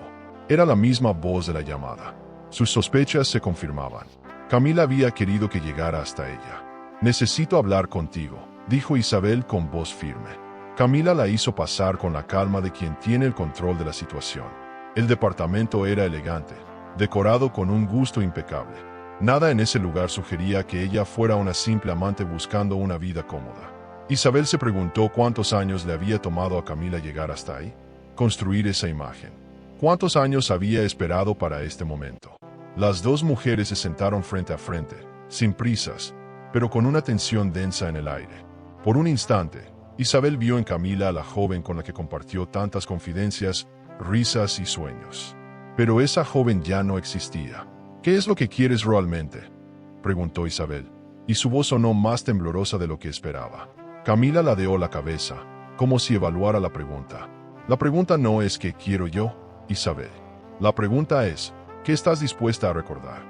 Era la misma voz de la llamada. Sus sospechas se confirmaban. Camila había querido que llegara hasta ella. «Necesito hablar contigo», dijo Isabel con voz firme. Camila la hizo pasar con la calma de quien tiene el control de la situación. El departamento era elegante, decorado con un gusto impecable. Nada en ese lugar sugería que ella fuera una simple amante buscando una vida cómoda. Isabel se preguntó cuántos años le había tomado a Camila llegar hasta ahí, construir esa imagen. ¿Cuántos años había esperado para este momento? Las dos mujeres se sentaron frente a frente, sin prisas, pero con una tensión densa en el aire. Por un instante, Isabel vio en Camila a la joven con la que compartió tantas confidencias, risas y sueños. Pero esa joven ya no existía. «¿Qué es lo que quieres realmente?», preguntó Isabel, y su voz sonó más temblorosa de lo que esperaba. Camila ladeó la cabeza, como si evaluara la pregunta. La pregunta no es ¿qué quiero yo, Isabel? La pregunta es ¿qué estás dispuesta a recordar?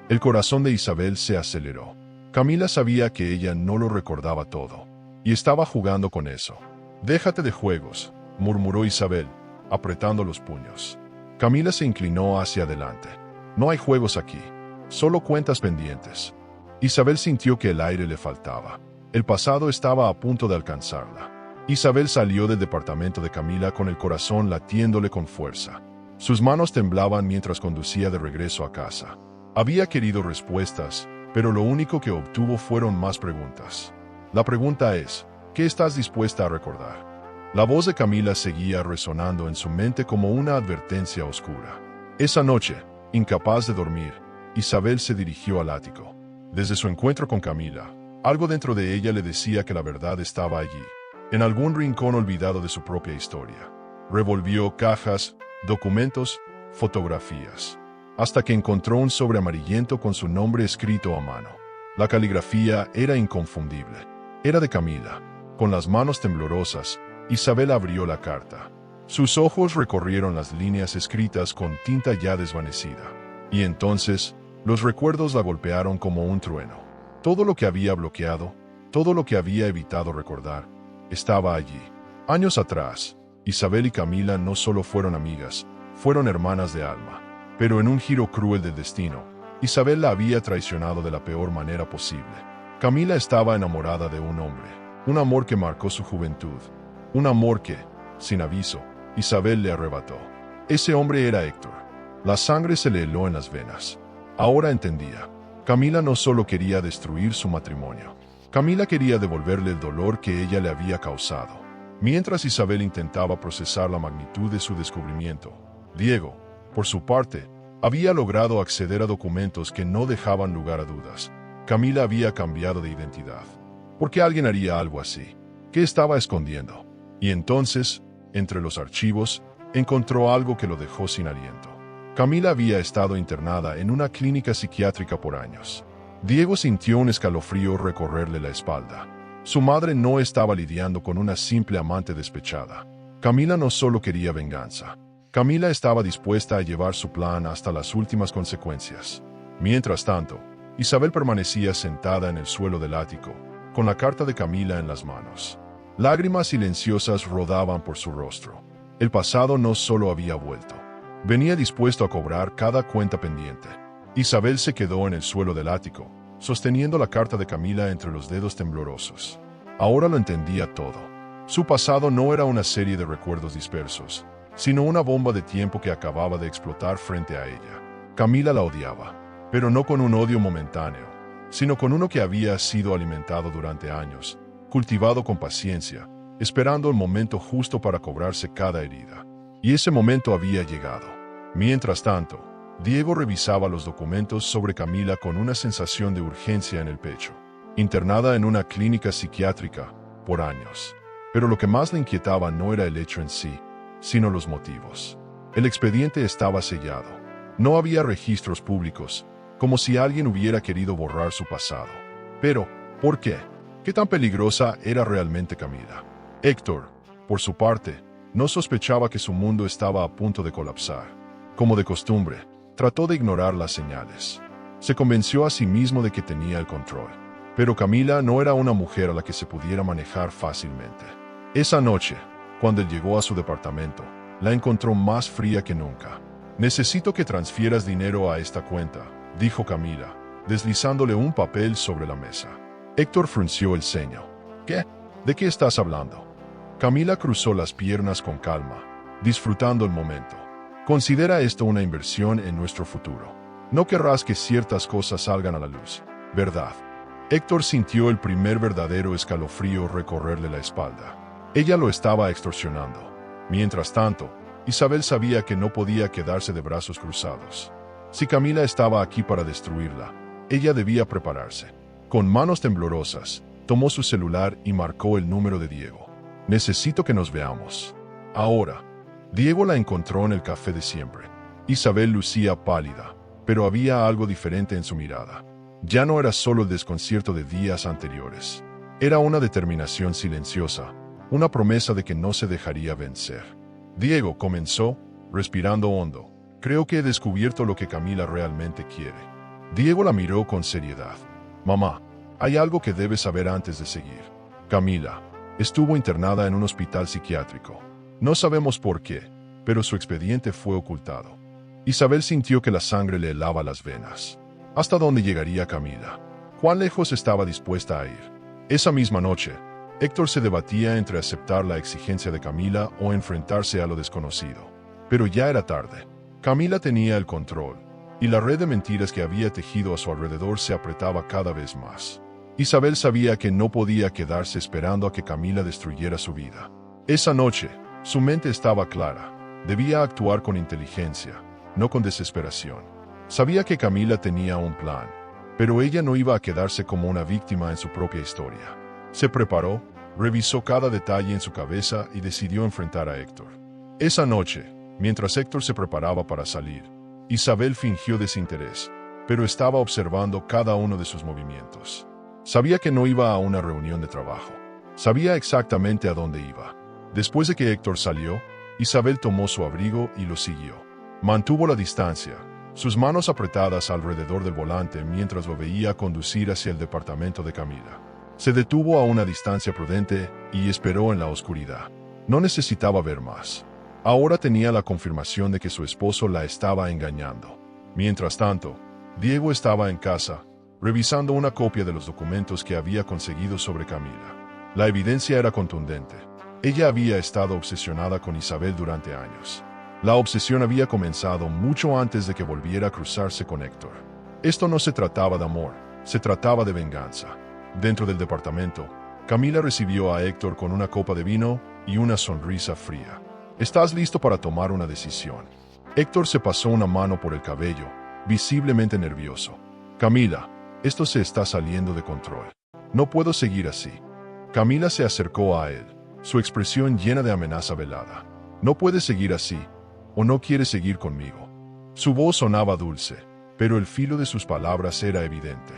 El corazón de Isabel se aceleró. Camila sabía que ella no lo recordaba todo, y estaba jugando con eso. «Déjate de juegos», murmuró Isabel, apretando los puños. Camila se inclinó hacia adelante. «No hay juegos aquí, solo cuentas pendientes». Isabel sintió que el aire le faltaba. El pasado estaba a punto de alcanzarla. Isabel salió del departamento de Camila con el corazón latiéndole con fuerza. Sus manos temblaban mientras conducía de regreso a casa. Había querido respuestas, pero lo único que obtuvo fueron más preguntas. La pregunta es, ¿qué estás dispuesta a recordar? La voz de Camila seguía resonando en su mente como una advertencia oscura. Esa noche, incapaz de dormir, Isabel se dirigió al ático. Desde su encuentro con Camila, algo dentro de ella le decía que la verdad estaba allí, en algún rincón olvidado de su propia historia. Revolvió cajas, documentos, fotografías, hasta que encontró un sobre amarillento con su nombre escrito a mano. La caligrafía era inconfundible. Era de Camila. Con las manos temblorosas, Isabel abrió la carta. Sus ojos recorrieron las líneas escritas con tinta ya desvanecida. Y entonces, los recuerdos la golpearon como un trueno. Todo lo que había bloqueado, todo lo que había evitado recordar, estaba allí. Años atrás, Isabel y Camila no solo fueron amigas, fueron hermanas de alma. Pero en un giro cruel del destino, Isabel la había traicionado de la peor manera posible. Camila estaba enamorada de un hombre, un amor que marcó su juventud, un amor que, sin aviso, Isabel le arrebató. Ese hombre era Héctor. La sangre se le heló en las venas. Ahora entendía. Camila no solo quería destruir su matrimonio. Camila quería devolverle el dolor que ella le había causado. Mientras Isabel intentaba procesar la magnitud de su descubrimiento, Diego, por su parte, había logrado acceder a documentos que no dejaban lugar a dudas. Camila había cambiado de identidad. ¿Por qué alguien haría algo así? ¿Qué estaba escondiendo? Y entonces, entre los archivos, encontró algo que lo dejó sin aliento. Camila había estado internada en una clínica psiquiátrica por años. Diego sintió un escalofrío recorrerle la espalda. Su madre no estaba lidiando con una simple amante despechada. Camila no solo quería venganza. Camila estaba dispuesta a llevar su plan hasta las últimas consecuencias. Mientras tanto, Isabel permanecía sentada en el suelo del ático, con la carta de Camila en las manos. Lágrimas silenciosas rodaban por su rostro. El pasado no solo había vuelto. Venía dispuesto a cobrar cada cuenta pendiente. Isabel se quedó en el suelo del ático, sosteniendo la carta de Camila entre los dedos temblorosos. Ahora lo entendía todo. Su pasado no era una serie de recuerdos dispersos, sino una bomba de tiempo que acababa de explotar frente a ella. Camila la odiaba, pero no con un odio momentáneo, sino con uno que había sido alimentado durante años, cultivado con paciencia, esperando el momento justo para cobrarse cada herida. Y ese momento había llegado. Mientras tanto, Diego revisaba los documentos sobre Camila con una sensación de urgencia en el pecho. Internada en una clínica psiquiátrica por años. Pero lo que más le inquietaba no era el hecho en sí, sino los motivos. El expediente estaba sellado. No había registros públicos, como si alguien hubiera querido borrar su pasado. Pero, ¿por qué? ¿Qué tan peligrosa era realmente Camila? Héctor, por su parte, no sospechaba que su mundo estaba a punto de colapsar. Como de costumbre, trató de ignorar las señales. Se convenció a sí mismo de que tenía el control. Pero Camila no era una mujer a la que se pudiera manejar fácilmente. Esa noche, cuando él llegó a su departamento, la encontró más fría que nunca. «Necesito que transfieras dinero a esta cuenta», dijo Camila, deslizándole un papel sobre la mesa. Héctor frunció el ceño. «¿Qué? ¿De qué estás hablando?» Camila cruzó las piernas con calma, disfrutando el momento. «Considera esto una inversión en nuestro futuro. No querrás que ciertas cosas salgan a la luz, ¿verdad?» Héctor sintió el primer verdadero escalofrío recorrerle la espalda. Ella lo estaba extorsionando. Mientras tanto, Isabel sabía que no podía quedarse de brazos cruzados. Si Camila estaba aquí para destruirla, ella debía prepararse. Con manos temblorosas, tomó su celular y marcó el número de Diego. «Necesito que nos veamos. Ahora». Diego la encontró en el café de siempre. Isabel lucía pálida, pero había algo diferente en su mirada. Ya no era solo el desconcierto de días anteriores. Era una determinación silenciosa, una promesa de que no se dejaría vencer. Diego comenzó, respirando hondo. Creo que he descubierto lo que Camila realmente quiere. Diego la miró con seriedad. Mamá, hay algo que debes saber antes de seguir. Camila estuvo internada en un hospital psiquiátrico. No sabemos por qué, pero su expediente fue ocultado. Isabel sintió que la sangre le helaba las venas. ¿Hasta dónde llegaría Camila? ¿Cuán lejos estaba dispuesta a ir? Esa misma noche, Héctor se debatía entre aceptar la exigencia de Camila o enfrentarse a lo desconocido. Pero ya era tarde. Camila tenía el control, y la red de mentiras que había tejido a su alrededor se apretaba cada vez más. Isabel sabía que no podía quedarse esperando a que Camila destruyera su vida. Esa noche, su mente estaba clara. Debía actuar con inteligencia, no con desesperación. Sabía que Camila tenía un plan, pero ella no iba a quedarse como una víctima en su propia historia. Se preparó, revisó cada detalle en su cabeza y decidió enfrentar a Héctor. Esa noche, mientras Héctor se preparaba para salir, Isabel fingió desinterés, pero estaba observando cada uno de sus movimientos. Sabía que no iba a una reunión de trabajo. Sabía exactamente a dónde iba. Después de que Héctor salió, Isabel tomó su abrigo y lo siguió. Mantuvo la distancia, sus manos apretadas alrededor del volante mientras lo veía conducir hacia el departamento de Camila. Se detuvo a una distancia prudente y esperó en la oscuridad. No necesitaba ver más. Ahora tenía la confirmación de que su esposo la estaba engañando. Mientras tanto, Diego estaba en casa, revisando una copia de los documentos que había conseguido sobre Camila. La evidencia era contundente. Ella había estado obsesionada con Isabel durante años. La obsesión había comenzado mucho antes de que volviera a cruzarse con Héctor. Esto no se trataba de amor, se trataba de venganza. Dentro del departamento, Camila recibió a Héctor con una copa de vino y una sonrisa fría. ¿Estás listo para tomar una decisión? Héctor se pasó una mano por el cabello, visiblemente nervioso. Camila, esto se está saliendo de control. No puedo seguir así. Camila se acercó a él, su expresión llena de amenaza velada. No puedes seguir así, o no quieres seguir conmigo. Su voz sonaba dulce, pero el filo de sus palabras era evidente.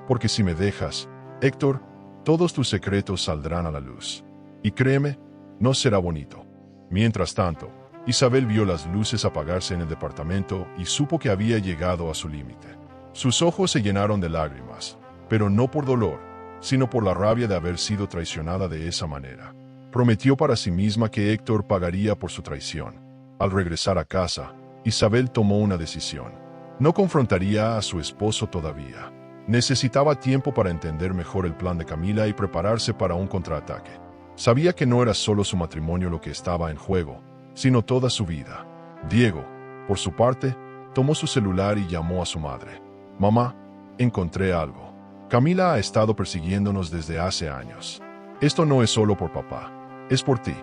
Porque si me dejas, Héctor, todos tus secretos saldrán a la luz. Y créeme, no será bonito. Mientras tanto, Isabel vio las luces apagarse en el departamento y supo que había llegado a su límite. Sus ojos se llenaron de lágrimas, pero no por dolor, sino por la rabia de haber sido traicionada de esa manera. Prometió para sí misma que Héctor pagaría por su traición. Al regresar a casa, Isabel tomó una decisión. No confrontaría a su esposo todavía. Necesitaba tiempo para entender mejor el plan de Camila y prepararse para un contraataque. Sabía que no era solo su matrimonio lo que estaba en juego, sino toda su vida. Diego, por su parte, tomó su celular y llamó a su madre. Mamá, encontré algo. Camila ha estado persiguiéndonos desde hace años. Esto no es solo por papá, es por ti.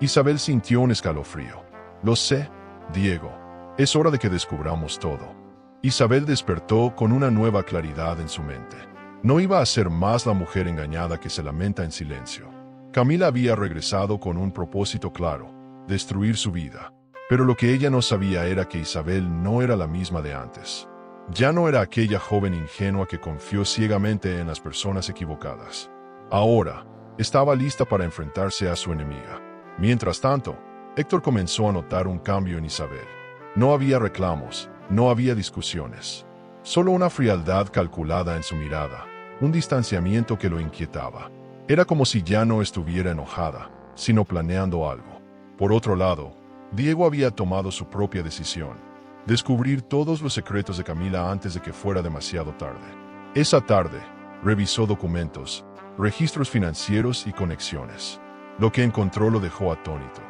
Isabel sintió un escalofrío. Lo sé, Diego. Es hora de que descubramos todo. Isabel despertó con una nueva claridad en su mente. No iba a ser más la mujer engañada que se lamenta en silencio. Camila había regresado con un propósito claro, destruir su vida. Pero lo que ella no sabía era que Isabel no era la misma de antes. Ya no era aquella joven ingenua que confió ciegamente en las personas equivocadas. Ahora, estaba lista para enfrentarse a su enemiga. Mientras tanto, Héctor comenzó a notar un cambio en Isabel. No había reclamos, no había discusiones. Solo una frialdad calculada en su mirada, un distanciamiento que lo inquietaba. Era como si ya no estuviera enojada, sino planeando algo. Por otro lado, Diego había tomado su propia decisión: descubrir todos los secretos de Camila antes de que fuera demasiado tarde. Esa tarde, revisó documentos, registros financieros y conexiones. Lo que encontró lo dejó atónito.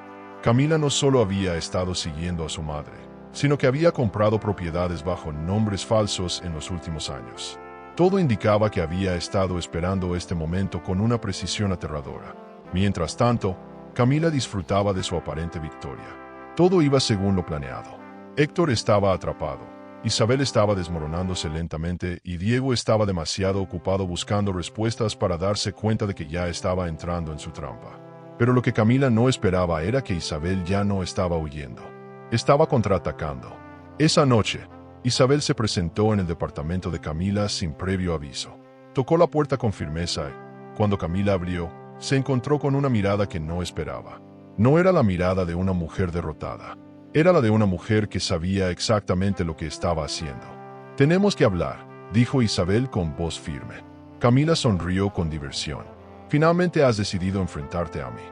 Camila no solo había estado siguiendo a su madre, sino que había comprado propiedades bajo nombres falsos en los últimos años. Todo indicaba que había estado esperando este momento con una precisión aterradora. Mientras tanto, Camila disfrutaba de su aparente victoria. Todo iba según lo planeado. Héctor estaba atrapado, Isabel estaba desmoronándose lentamente y Diego estaba demasiado ocupado buscando respuestas para darse cuenta de que ya estaba entrando en su trampa. Pero lo que Camila no esperaba era que Isabel ya no estaba huyendo. Estaba contraatacando. Esa noche, Isabel se presentó en el departamento de Camila sin previo aviso. Tocó la puerta con firmeza y, cuando Camila abrió, se encontró con una mirada que no esperaba. No era la mirada de una mujer derrotada. Era la de una mujer que sabía exactamente lo que estaba haciendo. «Tenemos que hablar», dijo Isabel con voz firme. Camila sonrió con diversión. «Finalmente has decidido enfrentarte a mí».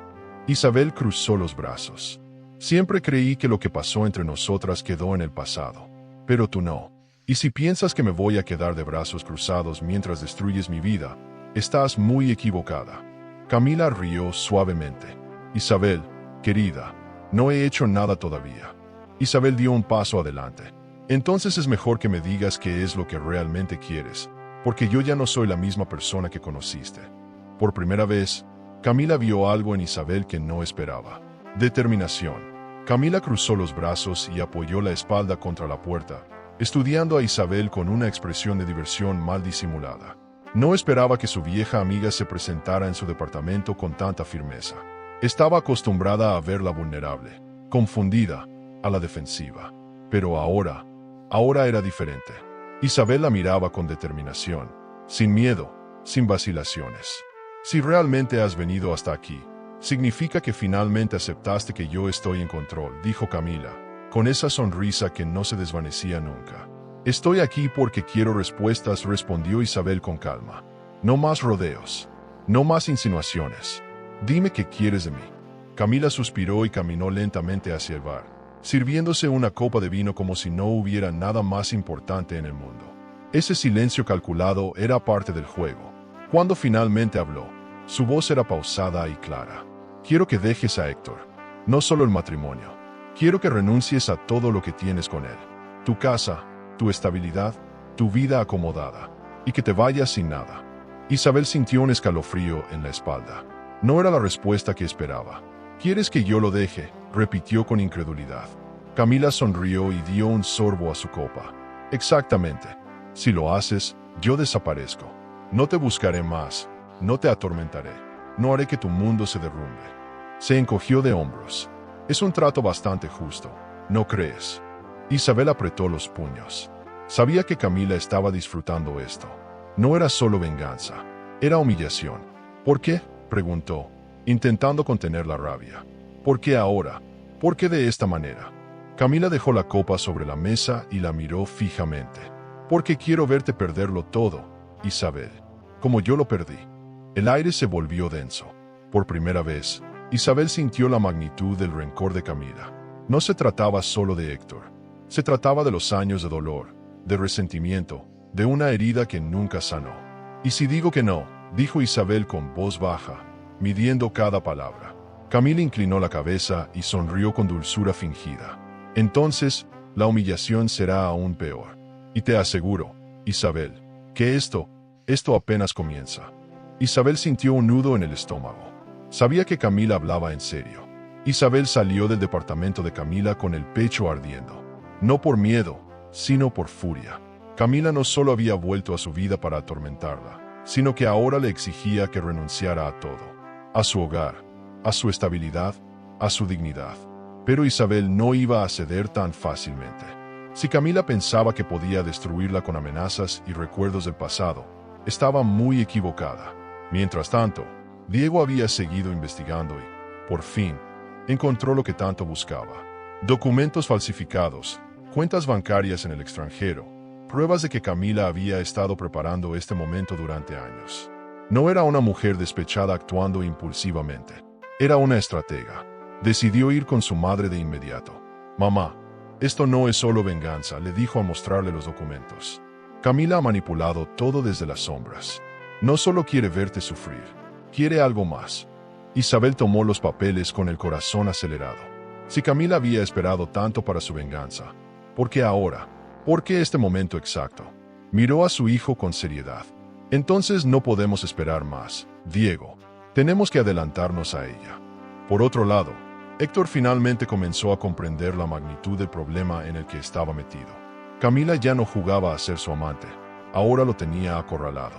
Isabel cruzó los brazos. «Siempre creí que lo que pasó entre nosotras quedó en el pasado. Pero tú no. Y si piensas que me voy a quedar de brazos cruzados mientras destruyes mi vida, estás muy equivocada». Camila rió suavemente. «Isabel, querida, no he hecho nada todavía». Isabel dio un paso adelante. «Entonces es mejor que me digas qué es lo que realmente quieres, porque yo ya no soy la misma persona que conociste». Por primera vez, Camila vio algo en Isabel que no esperaba. Determinación. Camila cruzó los brazos y apoyó la espalda contra la puerta, estudiando a Isabel con una expresión de diversión mal disimulada. No esperaba que su vieja amiga se presentara en su departamento con tanta firmeza. Estaba acostumbrada a verla vulnerable, confundida, a la defensiva. Pero ahora era diferente. Isabel la miraba con determinación, sin miedo, sin vacilaciones. «Si realmente has venido hasta aquí, significa que finalmente aceptaste que yo estoy en control», dijo Camila, con esa sonrisa que no se desvanecía nunca. «Estoy aquí porque quiero respuestas», respondió Isabel con calma. «No más rodeos, no más insinuaciones. Dime qué quieres de mí». Camila suspiró y caminó lentamente hacia el bar, sirviéndose una copa de vino como si no hubiera nada más importante en el mundo. Ese silencio calculado era parte del juego. Cuando finalmente habló, su voz era pausada y clara. «Quiero que dejes a Héctor. No solo el matrimonio. Quiero que renuncies a todo lo que tienes con él. Tu casa, tu estabilidad, tu vida acomodada. Y que te vayas sin nada». Isabel sintió un escalofrío en la espalda. No era la respuesta que esperaba. «¿Quieres que yo lo deje?», repitió con incredulidad. Camila sonrió y dio un sorbo a su copa. «Exactamente. Si lo haces, yo desaparezco. No te buscaré más, no te atormentaré, no haré que tu mundo se derrumbe». Se encogió de hombros. «Es un trato bastante justo, ¿no crees?». Isabel apretó los puños. Sabía que Camila estaba disfrutando esto. No era solo venganza, era humillación. «¿Por qué?», preguntó, intentando contener la rabia. «¿Por qué ahora? ¿Por qué de esta manera?». Camila dejó la copa sobre la mesa y la miró fijamente. «Porque quiero verte perderlo todo, Isabel, como yo lo perdí». El aire se volvió denso. Por primera vez, Isabel sintió la magnitud del rencor de Camila. No se trataba solo de Héctor. Se trataba de los años de dolor, de resentimiento, de una herida que nunca sanó. «¿Y si digo que no?», dijo Isabel con voz baja, midiendo cada palabra. Camila inclinó la cabeza y sonrió con dulzura fingida. «Entonces, la humillación será aún peor. Y te aseguro, Isabel, que esto apenas comienza». Isabel sintió un nudo en el estómago. Sabía que Camila hablaba en serio. Isabel salió del departamento de Camila con el pecho ardiendo. No por miedo, sino por furia. Camila no solo había vuelto a su vida para atormentarla, sino que ahora le exigía que renunciara a todo. A su hogar, a su estabilidad, a su dignidad. Pero Isabel no iba a ceder tan fácilmente. Si Camila pensaba que podía destruirla con amenazas y recuerdos del pasado, estaba muy equivocada. Mientras tanto, Diego había seguido investigando y, por fin, encontró lo que tanto buscaba. Documentos falsificados, cuentas bancarias en el extranjero, pruebas de que Camila había estado preparando este momento durante años. No era una mujer despechada actuando impulsivamente. Era una estratega. Decidió ir con su madre de inmediato. «Mamá, esto no es solo venganza», le dijo al mostrarle los documentos. «Camila ha manipulado todo desde las sombras. No solo quiere verte sufrir, quiere algo más». Isabel tomó los papeles con el corazón acelerado. Si Camila había esperado tanto para su venganza, ¿por qué ahora? ¿Por qué este momento exacto? Miró a su hijo con seriedad. «Entonces no podemos esperar más, Diego. Tenemos que adelantarnos a ella». Por otro lado, Héctor finalmente comenzó a comprender la magnitud del problema en el que estaba metido. Camila ya no jugaba a ser su amante, ahora lo tenía acorralado.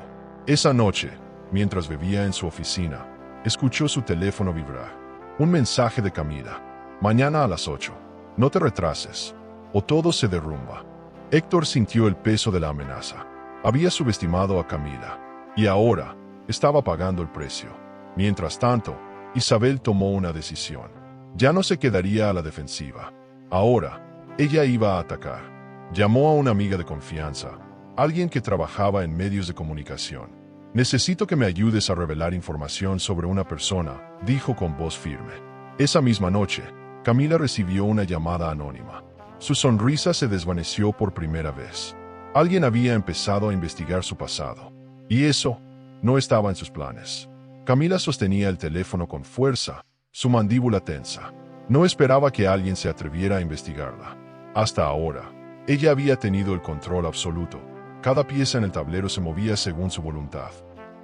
Esa noche, mientras bebía en su oficina, escuchó su teléfono vibrar. Un mensaje de Camila. «Mañana a las 8. No te retrases, o todo se derrumba». Héctor sintió el peso de la amenaza. Había subestimado a Camila, y ahora estaba pagando el precio. Mientras tanto, Isabel tomó una decisión. Ya no se quedaría a la defensiva. Ahora, ella iba a atacar. Llamó a una amiga de confianza, alguien que trabajaba en medios de comunicación. Necesito que me ayudes a revelar información sobre una persona, dijo con voz firme. Esa misma noche, Camila recibió una llamada anónima. Su sonrisa se desvaneció por primera vez. Alguien había empezado a investigar su pasado. Y eso no estaba en sus planes. Camila sostenía el teléfono con fuerza, su mandíbula tensa. No esperaba que alguien se atreviera a investigarla. Hasta ahora, ella había tenido el control absoluto. Cada pieza en el tablero se movía según su voluntad.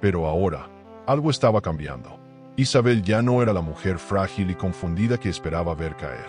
Pero ahora, algo estaba cambiando. Isabel ya no era la mujer frágil y confundida que esperaba ver caer.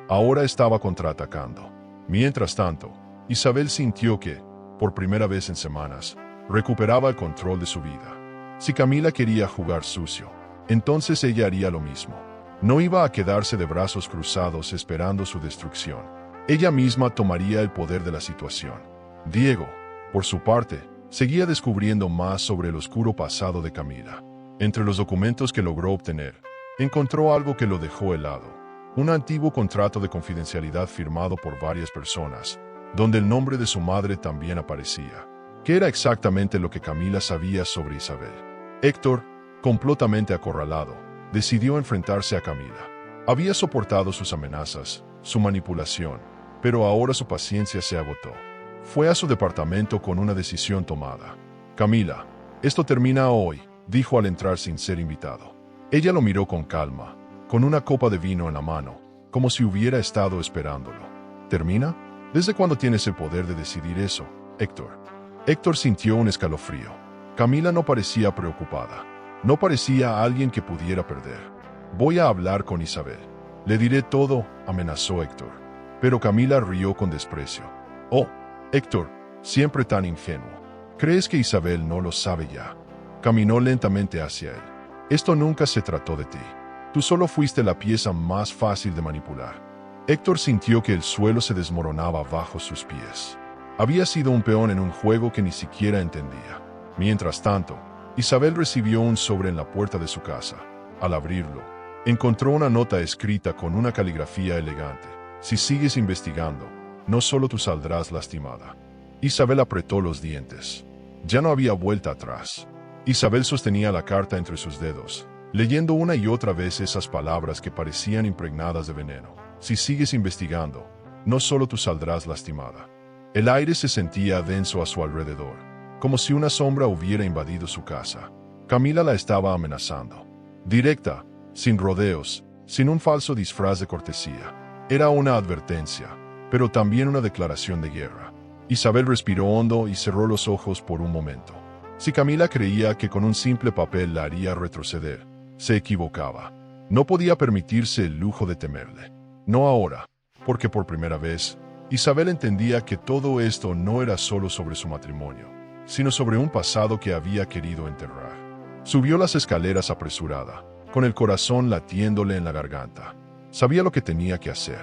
Ahora estaba contraatacando. Mientras tanto, Isabel sintió que, por primera vez en semanas, recuperaba el control de su vida. Si Camila quería jugar sucio, entonces ella haría lo mismo. No iba a quedarse de brazos cruzados esperando su destrucción. Ella misma tomaría el poder de la situación. Diego, por su parte, seguía descubriendo más sobre el oscuro pasado de Camila. Entre los documentos que logró obtener, encontró algo que lo dejó helado. Un antiguo contrato de confidencialidad firmado por varias personas, donde el nombre de su madre también aparecía. ¿Qué era exactamente lo que Camila sabía sobre Isabel? Héctor, completamente acorralado, decidió enfrentarse a Camila. Había soportado sus amenazas, su manipulación, pero ahora su paciencia se agotó. Fue a su departamento con una decisión tomada. Camila, esto termina hoy, dijo al entrar sin ser invitado. Ella lo miró con calma, con una copa de vino en la mano, como si hubiera estado esperándolo. ¿Termina? ¿Desde cuándo tienes el poder de decidir eso, Héctor? Héctor sintió un escalofrío. Camila no parecía preocupada. No parecía alguien que pudiera perder. Voy a hablar con Isabel. Le diré todo, amenazó Héctor. Pero Camila rió con desprecio. Oh, Héctor, siempre tan ingenuo. ¿Crees que Isabel no lo sabe ya? Caminó lentamente hacia él. Esto nunca se trató de ti. Tú solo fuiste la pieza más fácil de manipular. Héctor sintió que el suelo se desmoronaba bajo sus pies. Había sido un peón en un juego que ni siquiera entendía. Mientras tanto, Isabel recibió un sobre en la puerta de su casa. Al abrirlo, encontró una nota escrita con una caligrafía elegante. Si sigues investigando, no solo tú saldrás lastimada. Isabel apretó los dientes. Ya no había vuelta atrás. Isabel sostenía la carta entre sus dedos, leyendo una y otra vez esas palabras que parecían impregnadas de veneno. Si sigues investigando, no solo tú saldrás lastimada. El aire se sentía denso a su alrededor, como si una sombra hubiera invadido su casa. Camila la estaba amenazando. Directa, sin rodeos, sin un falso disfraz de cortesía. Era una advertencia, pero también una declaración de guerra. Isabel respiró hondo y cerró los ojos por un momento. Si Camila creía que con un simple papel la haría retroceder, se equivocaba. No podía permitirse el lujo de temerle. No ahora, porque por primera vez, Isabel entendía que todo esto no era solo sobre su matrimonio, sino sobre un pasado que había querido enterrar. Subió las escaleras apresurada, con el corazón latiéndole en la garganta. Sabía lo que tenía que hacer.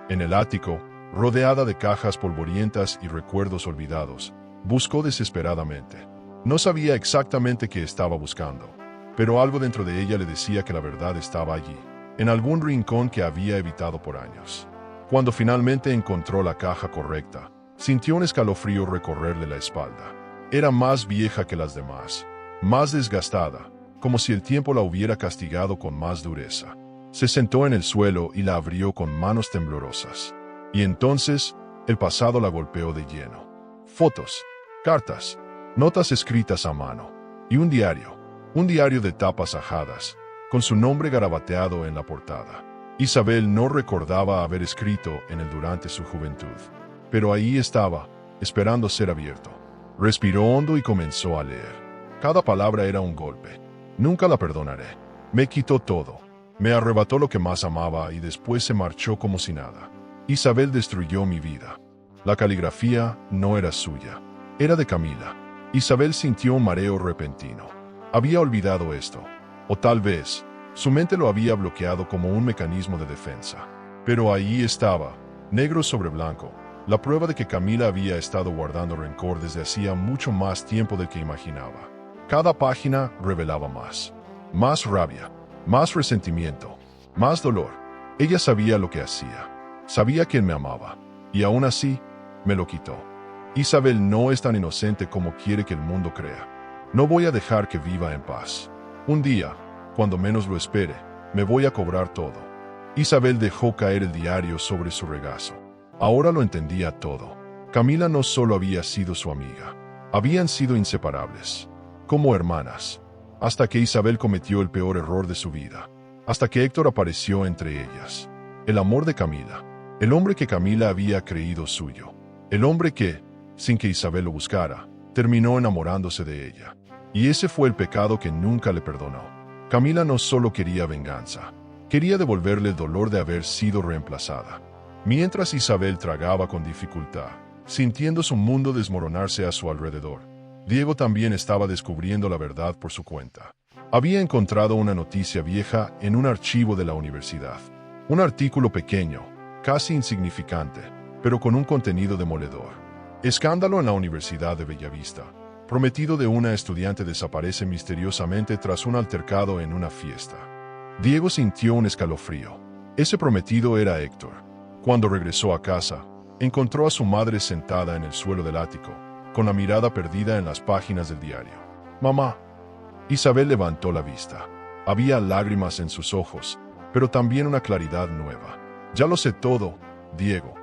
En el ático, rodeada de cajas polvorientas y recuerdos olvidados, buscó desesperadamente. No sabía exactamente qué estaba buscando, pero algo dentro de ella le decía que la verdad estaba allí, en algún rincón que había evitado por años. Cuando finalmente encontró la caja correcta, sintió un escalofrío recorrerle la espalda. Era más vieja que las demás, más desgastada, como si el tiempo la hubiera castigado con más dureza. Se sentó en el suelo y la abrió con manos temblorosas. Y entonces, el pasado la golpeó de lleno. Fotos, cartas, notas escritas a mano, y un diario de tapas ajadas, con su nombre garabateado en la portada. Isabel no recordaba haber escrito en él durante su juventud, pero ahí estaba, esperando ser abierto. Respiró hondo y comenzó a leer. Cada palabra era un golpe. Nunca la perdonaré. Me quitó todo. Me arrebató lo que más amaba y después se marchó como si nada. Isabel destruyó mi vida. La caligrafía no era suya. Era de Camila. Isabel sintió un mareo repentino. Había olvidado esto. O tal vez, su mente lo había bloqueado como un mecanismo de defensa. Pero ahí estaba, negro sobre blanco, la prueba de que Camila había estado guardando rencor desde hacía mucho más tiempo del que imaginaba. Cada página revelaba más. Más rabia, más resentimiento, más dolor. Ella sabía lo que hacía. Sabía que él me amaba. Y aún así, me lo quitó. Isabel no es tan inocente como quiere que el mundo crea. No voy a dejar que viva en paz. Un día, cuando menos lo espere, me voy a cobrar todo. Isabel dejó caer el diario sobre su regazo. Ahora lo entendía todo. Camila no solo había sido su amiga. Habían sido inseparables. Como hermanas. Hasta que Isabel cometió el peor error de su vida. Hasta que Héctor apareció entre ellas. El amor de Camila. El hombre que Camila había creído suyo. El hombre que, sin que Isabel lo buscara, terminó enamorándose de ella. Y ese fue el pecado que nunca le perdonó. Camila no solo quería venganza. Quería devolverle el dolor de haber sido reemplazada. Mientras Isabel tragaba con dificultad, sintiendo su mundo desmoronarse a su alrededor, Diego también estaba descubriendo la verdad por su cuenta. Había encontrado una noticia vieja en un archivo de la universidad. Un artículo pequeño, casi insignificante, pero con un contenido demoledor. Escándalo en la Universidad de Bellavista. Prometido de una estudiante desaparece misteriosamente tras un altercado en una fiesta. Diego sintió un escalofrío. Ese prometido era Héctor. Cuando regresó a casa, encontró a su madre sentada en el suelo del ático, con la mirada perdida en las páginas del diario. «Mamá». Isabel levantó la vista. Había lágrimas en sus ojos, pero también una claridad nueva. «Ya lo sé todo, Diego».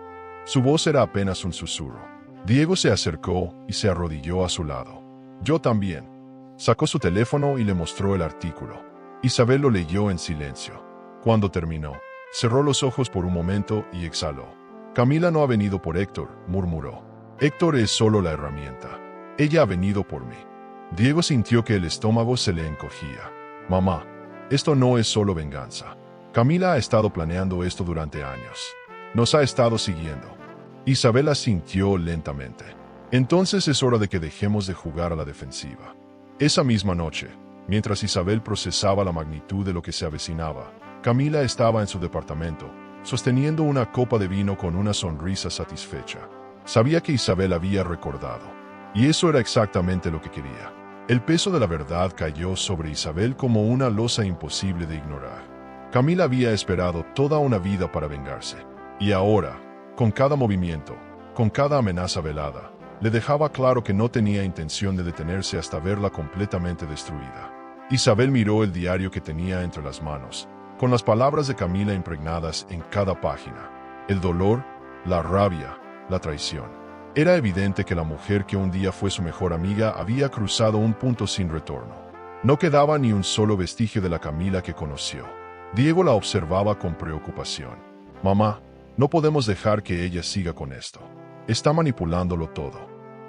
Su voz era apenas un susurro. Diego se acercó y se arrodilló a su lado. «Yo también». Sacó su teléfono y le mostró el artículo. Isabel lo leyó en silencio. Cuando terminó, cerró los ojos por un momento y exhaló. «Camila no ha venido por Héctor», murmuró. «Héctor es solo la herramienta. Ella ha venido por mí». Diego sintió que el estómago se le encogía. «Mamá, esto no es solo venganza. Camila ha estado planeando esto durante años. Nos ha estado siguiendo». Isabel asintió lentamente. «Entonces es hora de que dejemos de jugar a la defensiva». Esa misma noche, mientras Isabel procesaba la magnitud de lo que se avecinaba, Camila estaba en su departamento, sosteniendo una copa de vino con una sonrisa satisfecha. Sabía que Isabel había recordado. Y eso era exactamente lo que quería. El peso de la verdad cayó sobre Isabel como una losa imposible de ignorar. Camila había esperado toda una vida para vengarse. Y ahora, con cada movimiento, con cada amenaza velada, le dejaba claro que no tenía intención de detenerse hasta verla completamente destruida. Isabel miró el diario que tenía entre las manos, con las palabras de Camila impregnadas en cada página. El dolor, la rabia, la traición. Era evidente que la mujer que un día fue su mejor amiga había cruzado un punto sin retorno. No quedaba ni un solo vestigio de la Camila que conoció. Diego la observaba con preocupación. «Mamá, no podemos dejar que ella siga con esto. Está manipulándolo todo».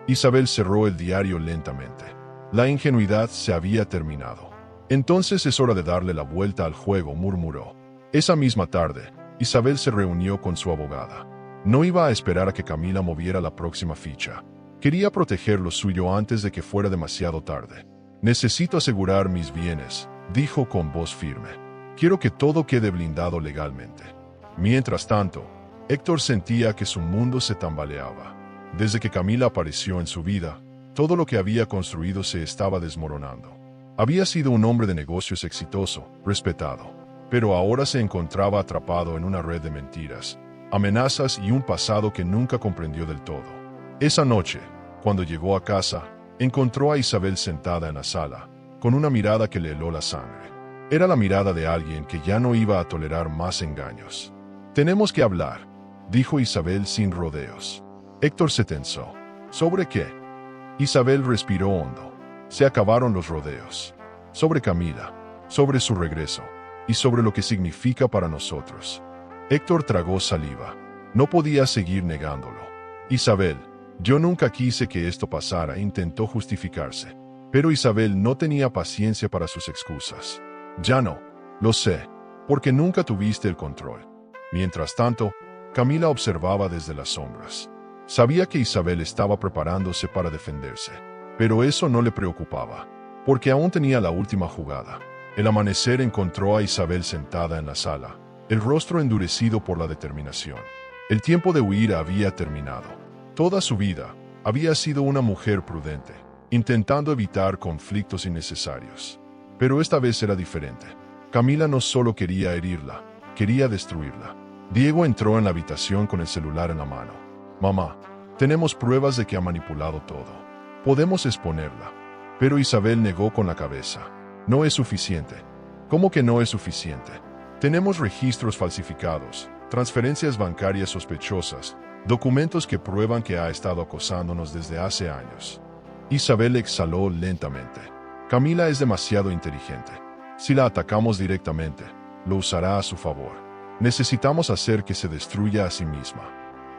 Isabel cerró el diario lentamente. La ingenuidad se había terminado. «Entonces es hora de darle la vuelta al juego», murmuró. Esa misma tarde, Isabel se reunió con su abogada. No iba a esperar a que Camila moviera la próxima ficha. Quería proteger lo suyo antes de que fuera demasiado tarde. «Necesito asegurar mis bienes», dijo con voz firme. «Quiero que todo quede blindado legalmente». Mientras tanto, Héctor sentía que su mundo se tambaleaba. Desde que Camila apareció en su vida, todo lo que había construido se estaba desmoronando. Había sido un hombre de negocios exitoso, respetado, pero ahora se encontraba atrapado en una red de mentiras, amenazas y un pasado que nunca comprendió del todo. Esa noche, cuando llegó a casa, encontró a Isabel sentada en la sala, con una mirada que le heló la sangre. Era la mirada de alguien que ya no iba a tolerar más engaños. «Tenemos que hablar», dijo Isabel sin rodeos. Héctor se tensó. «¿Sobre qué?» Isabel respiró hondo. Se acabaron los rodeos. Sobre Camila, sobre su regreso, y sobre lo que significa para nosotros. Héctor tragó saliva. No podía seguir negándolo. «Isabel, yo nunca quise que esto pasara», intentó justificarse. Pero Isabel no tenía paciencia para sus excusas. «Ya no, lo sé, porque nunca tuviste el control». Mientras tanto, Camila observaba desde las sombras. Sabía que Isabel estaba preparándose para defenderse, pero eso no le preocupaba, porque aún tenía la última jugada. El amanecer encontró a Isabel sentada en la sala, el rostro endurecido por la determinación. El tiempo de huir había terminado. Toda su vida había sido una mujer prudente, intentando evitar conflictos innecesarios. Pero esta vez era diferente. Camila no solo quería herirla, quería destruirla. Diego entró en la habitación con el celular en la mano. Mamá, tenemos pruebas de que ha manipulado todo. Podemos exponerla. Pero Isabel negó con la cabeza. No es suficiente. ¿Cómo que no es suficiente? Tenemos registros falsificados, transferencias bancarias sospechosas, documentos que prueban que ha estado acosándonos desde hace años. Isabel exhaló lentamente. Camila es demasiado inteligente. Si la atacamos directamente, lo usará a su favor. Necesitamos hacer que se destruya a sí misma.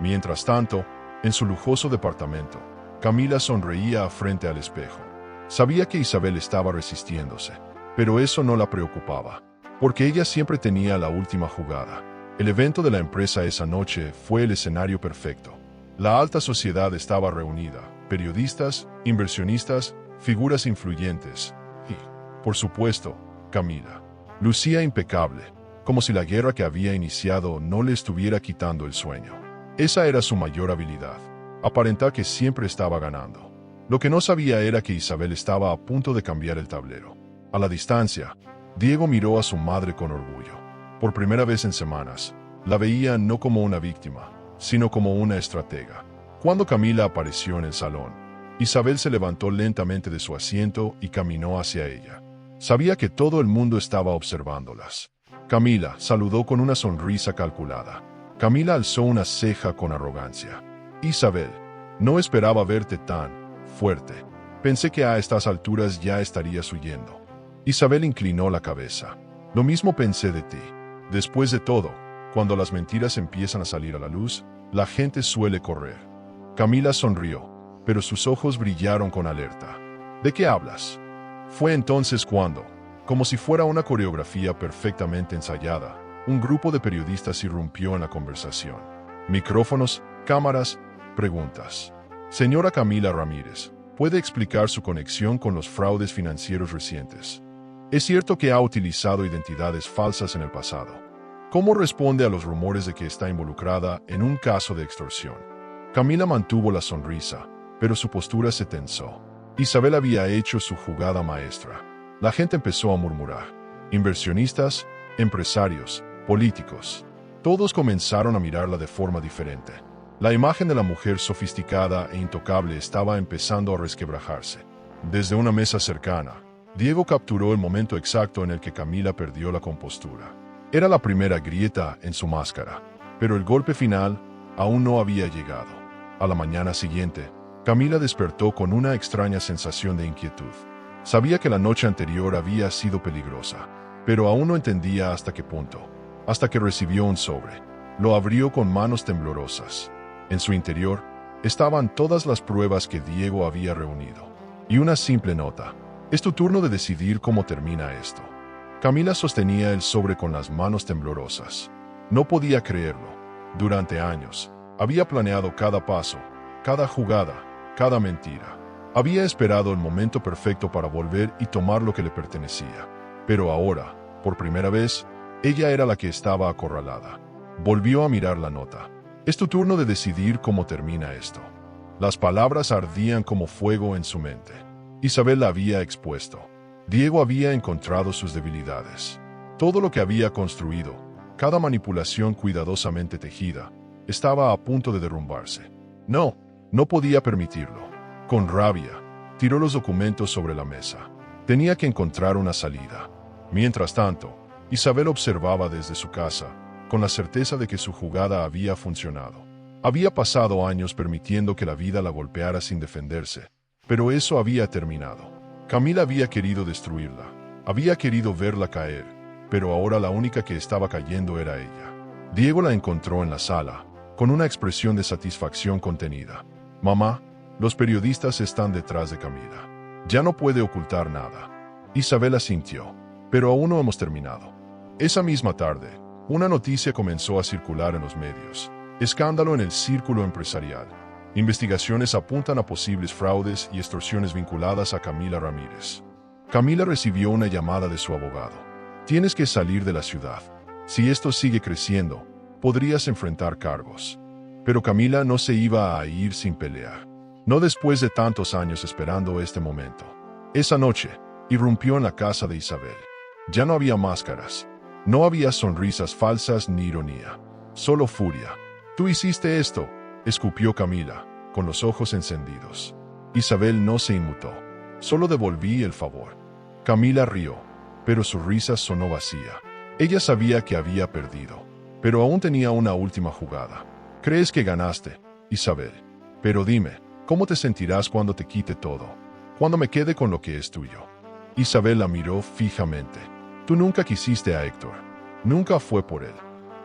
Mientras tanto, en su lujoso departamento, Camila sonreía frente al espejo. Sabía que Isabel estaba resistiéndose, pero eso no la preocupaba, porque ella siempre tenía la última jugada. El evento de la empresa esa noche fue el escenario perfecto. La alta sociedad estaba reunida, periodistas, inversionistas, figuras influyentes y, por supuesto, Camila. Lucía impecable, como si la guerra que había iniciado no le estuviera quitando el sueño. Esa era su mayor habilidad, aparentar que siempre estaba ganando. Lo que no sabía era que Isabel estaba a punto de cambiar el tablero. A la distancia, Diego miró a su madre con orgullo. Por primera vez en semanas, la veía no como una víctima, sino como una estratega. Cuando Camila apareció en el salón, Isabel se levantó lentamente de su asiento y caminó hacia ella. Sabía que todo el mundo estaba observándolas. Camila saludó con una sonrisa calculada. Camila alzó una ceja con arrogancia. Isabel, no esperaba verte tan fuerte. Pensé que a estas alturas ya estarías huyendo. Isabel inclinó la cabeza. Lo mismo pensé de ti. Después de todo, cuando las mentiras empiezan a salir a la luz, la gente suele correr. Camila sonrió, pero sus ojos brillaron con alerta. ¿De qué hablas? Fue entonces cuando, como si fuera una coreografía perfectamente ensayada, un grupo de periodistas irrumpió en la conversación. Micrófonos, cámaras, preguntas. Señora Camila Ramírez, ¿puede explicar su conexión con los fraudes financieros recientes? ¿Es cierto que ha utilizado identidades falsas en el pasado? ¿Cómo responde a los rumores de que está involucrada en un caso de extorsión? Camila mantuvo la sonrisa, pero su postura se tensó. Isabel había hecho su jugada maestra. La gente empezó a murmurar. Inversionistas, empresarios, políticos. Todos comenzaron a mirarla de forma diferente. La imagen de la mujer sofisticada e intocable estaba empezando a resquebrajarse. Desde una mesa cercana, Diego capturó el momento exacto en el que Camila perdió la compostura. Era la primera grieta en su máscara, pero el golpe final aún no había llegado. A la mañana siguiente, Camila despertó con una extraña sensación de inquietud. Sabía que la noche anterior había sido peligrosa, pero aún no entendía hasta qué punto. Hasta que recibió un sobre. Lo abrió con manos temblorosas. En su interior estaban todas las pruebas que Diego había reunido. Y una simple nota. Es tu turno de decidir cómo termina esto. Camila sostenía el sobre con las manos temblorosas. No podía creerlo. Durante años, había planeado cada paso, cada jugada, cada mentira. Había esperado el momento perfecto para volver y tomar lo que le pertenecía. Pero ahora, por primera vez, ella era la que estaba acorralada. Volvió a mirar la nota. Es tu turno de decidir cómo termina esto. Las palabras ardían como fuego en su mente. Isabel la había expuesto. Diego había encontrado sus debilidades. Todo lo que había construido, cada manipulación cuidadosamente tejida, estaba a punto de derrumbarse. No podía permitirlo. Con rabia, tiró los documentos sobre la mesa. Tenía que encontrar una salida. Mientras tanto, Isabel observaba desde su casa, con la certeza de que su jugada había funcionado. Había pasado años permitiendo que la vida la golpeara sin defenderse, pero eso había terminado. Camila había querido destruirla, había querido verla caer, pero ahora la única que estaba cayendo era ella. Diego la encontró en la sala, con una expresión de satisfacción contenida. Mamá, los periodistas están detrás de Camila. Ya no puede ocultar nada. Isabel asintió, pero aún no hemos terminado. Esa misma tarde, una noticia comenzó a circular en los medios. Escándalo en el círculo empresarial. Investigaciones apuntan a posibles fraudes y extorsiones vinculadas a Camila Ramírez. Camila recibió una llamada de su abogado. Tienes que salir de la ciudad. Si esto sigue creciendo, podrías enfrentar cargos. Pero Camila no se iba a ir sin pelear. No después de tantos años esperando este momento. Esa noche, irrumpió en la casa de Isabel. Ya no había máscaras. No había sonrisas falsas ni ironía, solo furia. «Tú hiciste esto», escupió Camila, con los ojos encendidos. Isabel no se inmutó. «Solo devolví el favor». Camila rió, pero su risa sonó vacía. Ella sabía que había perdido, pero aún tenía una última jugada. «Crees que ganaste, Isabel. Pero dime, ¿cómo te sentirás cuando te quite todo? Cuando me quede con lo que es tuyo». Isabel la miró fijamente. «Tú nunca quisiste a Héctor. Nunca fue por él».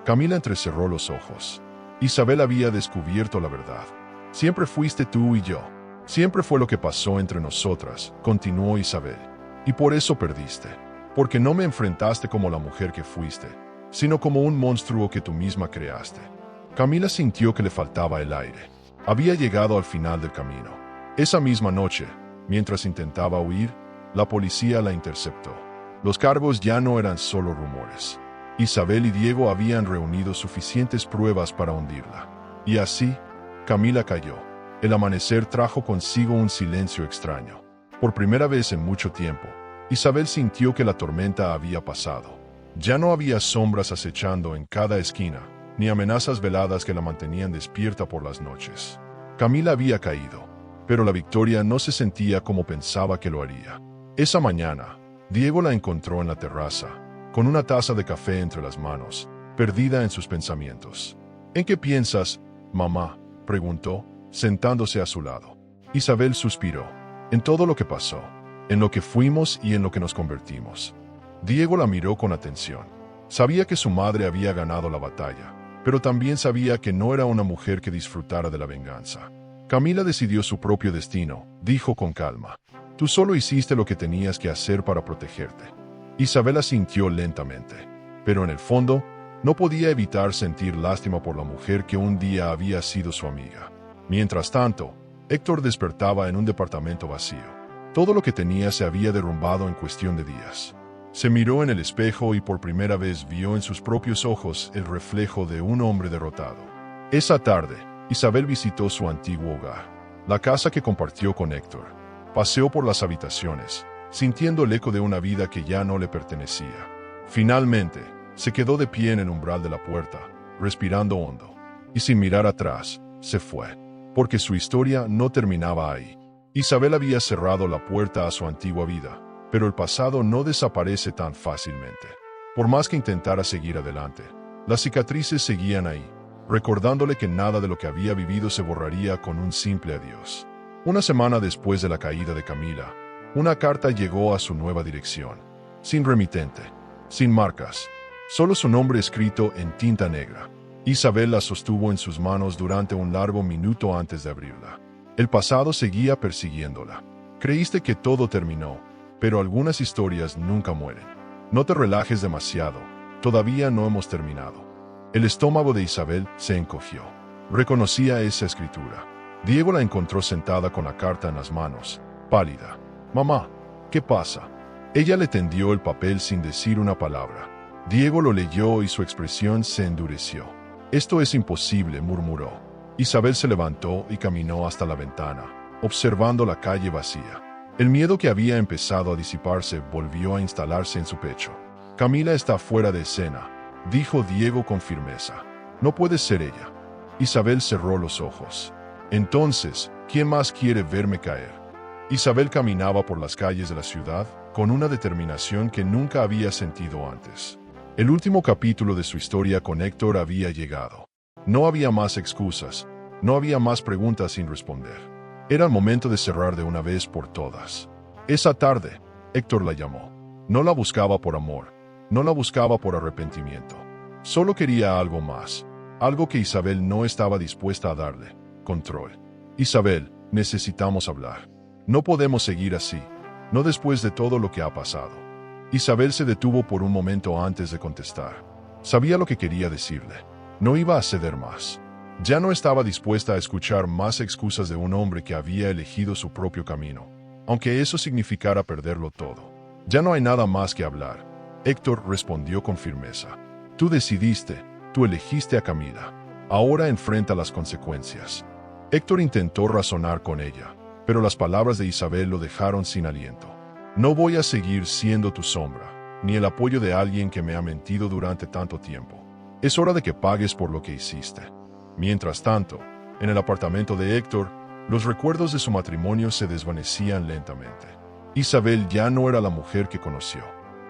Camila entrecerró los ojos. Isabel había descubierto la verdad. «Siempre fuiste tú y yo. Siempre fue lo que pasó entre nosotras», continuó Isabel. «Y por eso perdiste. Porque no me enfrentaste como la mujer que fuiste, sino como un monstruo que tú misma creaste». Camila sintió que le faltaba el aire. Había llegado al final del camino. Esa misma noche, mientras intentaba huir, la policía la interceptó. Los cargos ya no eran solo rumores. Isabel y Diego habían reunido suficientes pruebas para hundirla. Y así, Camila cayó. El amanecer trajo consigo un silencio extraño. Por primera vez en mucho tiempo, Isabel sintió que la tormenta había pasado. Ya no había sombras acechando en cada esquina, ni amenazas veladas que la mantenían despierta por las noches. Camila había caído, pero la victoria no se sentía como pensaba que lo haría. Esa mañana, Diego la encontró en la terraza, con una taza de café entre las manos, perdida en sus pensamientos. «¿En qué piensas, mamá?», preguntó, sentándose a su lado. Isabel suspiró. «En todo lo que pasó, en lo que fuimos y en lo que nos convertimos». Diego la miró con atención. Sabía que su madre había ganado la batalla, pero también sabía que no era una mujer que disfrutara de la venganza. «Camila decidió su propio destino», dijo con calma. «Tú solo hiciste lo que tenías que hacer para protegerte». Isabel asintió lentamente, pero en el fondo no podía evitar sentir lástima por la mujer que un día había sido su amiga. Mientras tanto, Héctor despertaba en un departamento vacío. Todo lo que tenía se había derrumbado en cuestión de días. Se miró en el espejo y por primera vez vio en sus propios ojos el reflejo de un hombre derrotado. Esa tarde, Isabel visitó su antiguo hogar, la casa que compartió con Héctor. Paseó por las habitaciones, sintiendo el eco de una vida que ya no le pertenecía. Finalmente, se quedó de pie en el umbral de la puerta, respirando hondo. Y sin mirar atrás, se fue, porque su historia no terminaba ahí. Isabel había cerrado la puerta a su antigua vida, pero el pasado no desaparece tan fácilmente. Por más que intentara seguir adelante, las cicatrices seguían ahí, recordándole que nada de lo que había vivido se borraría con un simple adiós. Una semana después de la caída de Camila, una carta llegó a su nueva dirección, sin remitente, sin marcas, solo su nombre escrito en tinta negra. Isabel la sostuvo en sus manos durante un largo minuto antes de abrirla. El pasado seguía persiguiéndola. Creíste que todo terminó, pero algunas historias nunca mueren. No te relajes demasiado, todavía no hemos terminado. El estómago de Isabel se encogió. Reconocía esa escritura. Diego la encontró sentada con la carta en las manos, pálida. «Mamá, ¿qué pasa?». Ella le tendió el papel sin decir una palabra. Diego lo leyó y su expresión se endureció. «Esto es imposible», murmuró. Isabel se levantó y caminó hasta la ventana, observando la calle vacía. El miedo que había empezado a disiparse volvió a instalarse en su pecho. «Camila está fuera de escena», dijo Diego con firmeza. «No puede ser ella». Isabel cerró los ojos. «Entonces, ¿quién más quiere verme caer?». Isabel caminaba por las calles de la ciudad con una determinación que nunca había sentido antes. El último capítulo de su historia con Héctor había llegado. No había más excusas, no había más preguntas sin responder. Era el momento de cerrar de una vez por todas. Esa tarde, Héctor la llamó. No la buscaba por amor, no la buscaba por arrepentimiento. Solo quería algo más, algo que Isabel no estaba dispuesta a darle: control. «Isabel, necesitamos hablar. No podemos seguir así, no después de todo lo que ha pasado». Isabel se detuvo por un momento antes de contestar. Sabía lo que quería decirle. No iba a ceder más. Ya no estaba dispuesta a escuchar más excusas de un hombre que había elegido su propio camino, aunque eso significara perderlo todo. «Ya no hay nada más que hablar», Héctor respondió con firmeza. «Tú decidiste, tú elegiste a Camila. Ahora enfrenta las consecuencias». Héctor intentó razonar con ella, pero las palabras de Isabel lo dejaron sin aliento. «No voy a seguir siendo tu sombra», ni el apoyo de alguien que me ha mentido durante tanto tiempo. Es hora de que pagues por lo que hiciste. Mientras tanto, en el apartamento de Héctor, los recuerdos de su matrimonio se desvanecían lentamente. Isabel ya no era la mujer que conoció.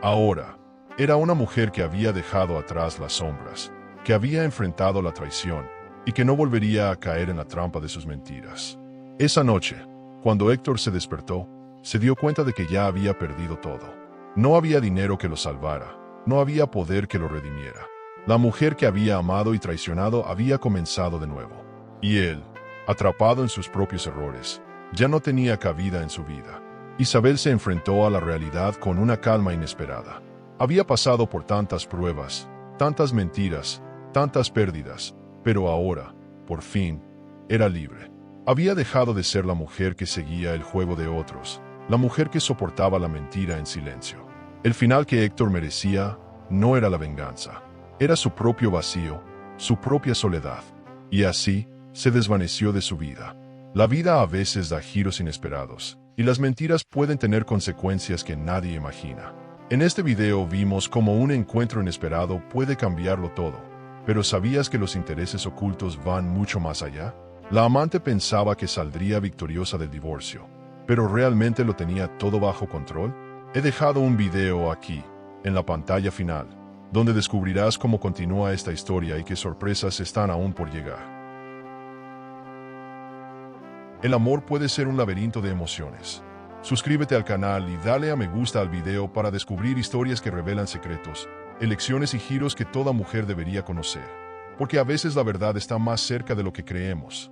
Ahora, era una mujer que había dejado atrás las sombras, que había enfrentado la traición y que no volvería a caer en la trampa de sus mentiras. Esa noche, cuando Héctor se despertó, se dio cuenta de que ya había perdido todo. No había dinero que lo salvara, no había poder que lo redimiera. La mujer que había amado y traicionado había comenzado de nuevo. Y él, atrapado en sus propios errores, ya no tenía cabida en su vida. Isabel se enfrentó a la realidad con una calma inesperada. Había pasado por tantas pruebas, tantas mentiras, tantas pérdidas, pero ahora, por fin, era libre. Había dejado de ser la mujer que seguía el juego de otros, la mujer que soportaba la mentira en silencio. El final que Héctor merecía no era la venganza, era su propio vacío, su propia soledad, y así se desvaneció de su vida. La vida a veces da giros inesperados, y las mentiras pueden tener consecuencias que nadie imagina. En este video vimos cómo un encuentro inesperado puede cambiarlo todo, pero ¿sabías que los intereses ocultos van mucho más allá? La amante pensaba que saldría victoriosa del divorcio, pero ¿realmente lo tenía todo bajo control? He dejado un video aquí, en la pantalla final, donde descubrirás cómo continúa esta historia y qué sorpresas están aún por llegar. El amor puede ser un laberinto de emociones. Suscríbete al canal y dale a me gusta al video para descubrir historias que revelan secretos, elecciones y giros que toda mujer debería conocer. Porque a veces la verdad está más cerca de lo que creemos.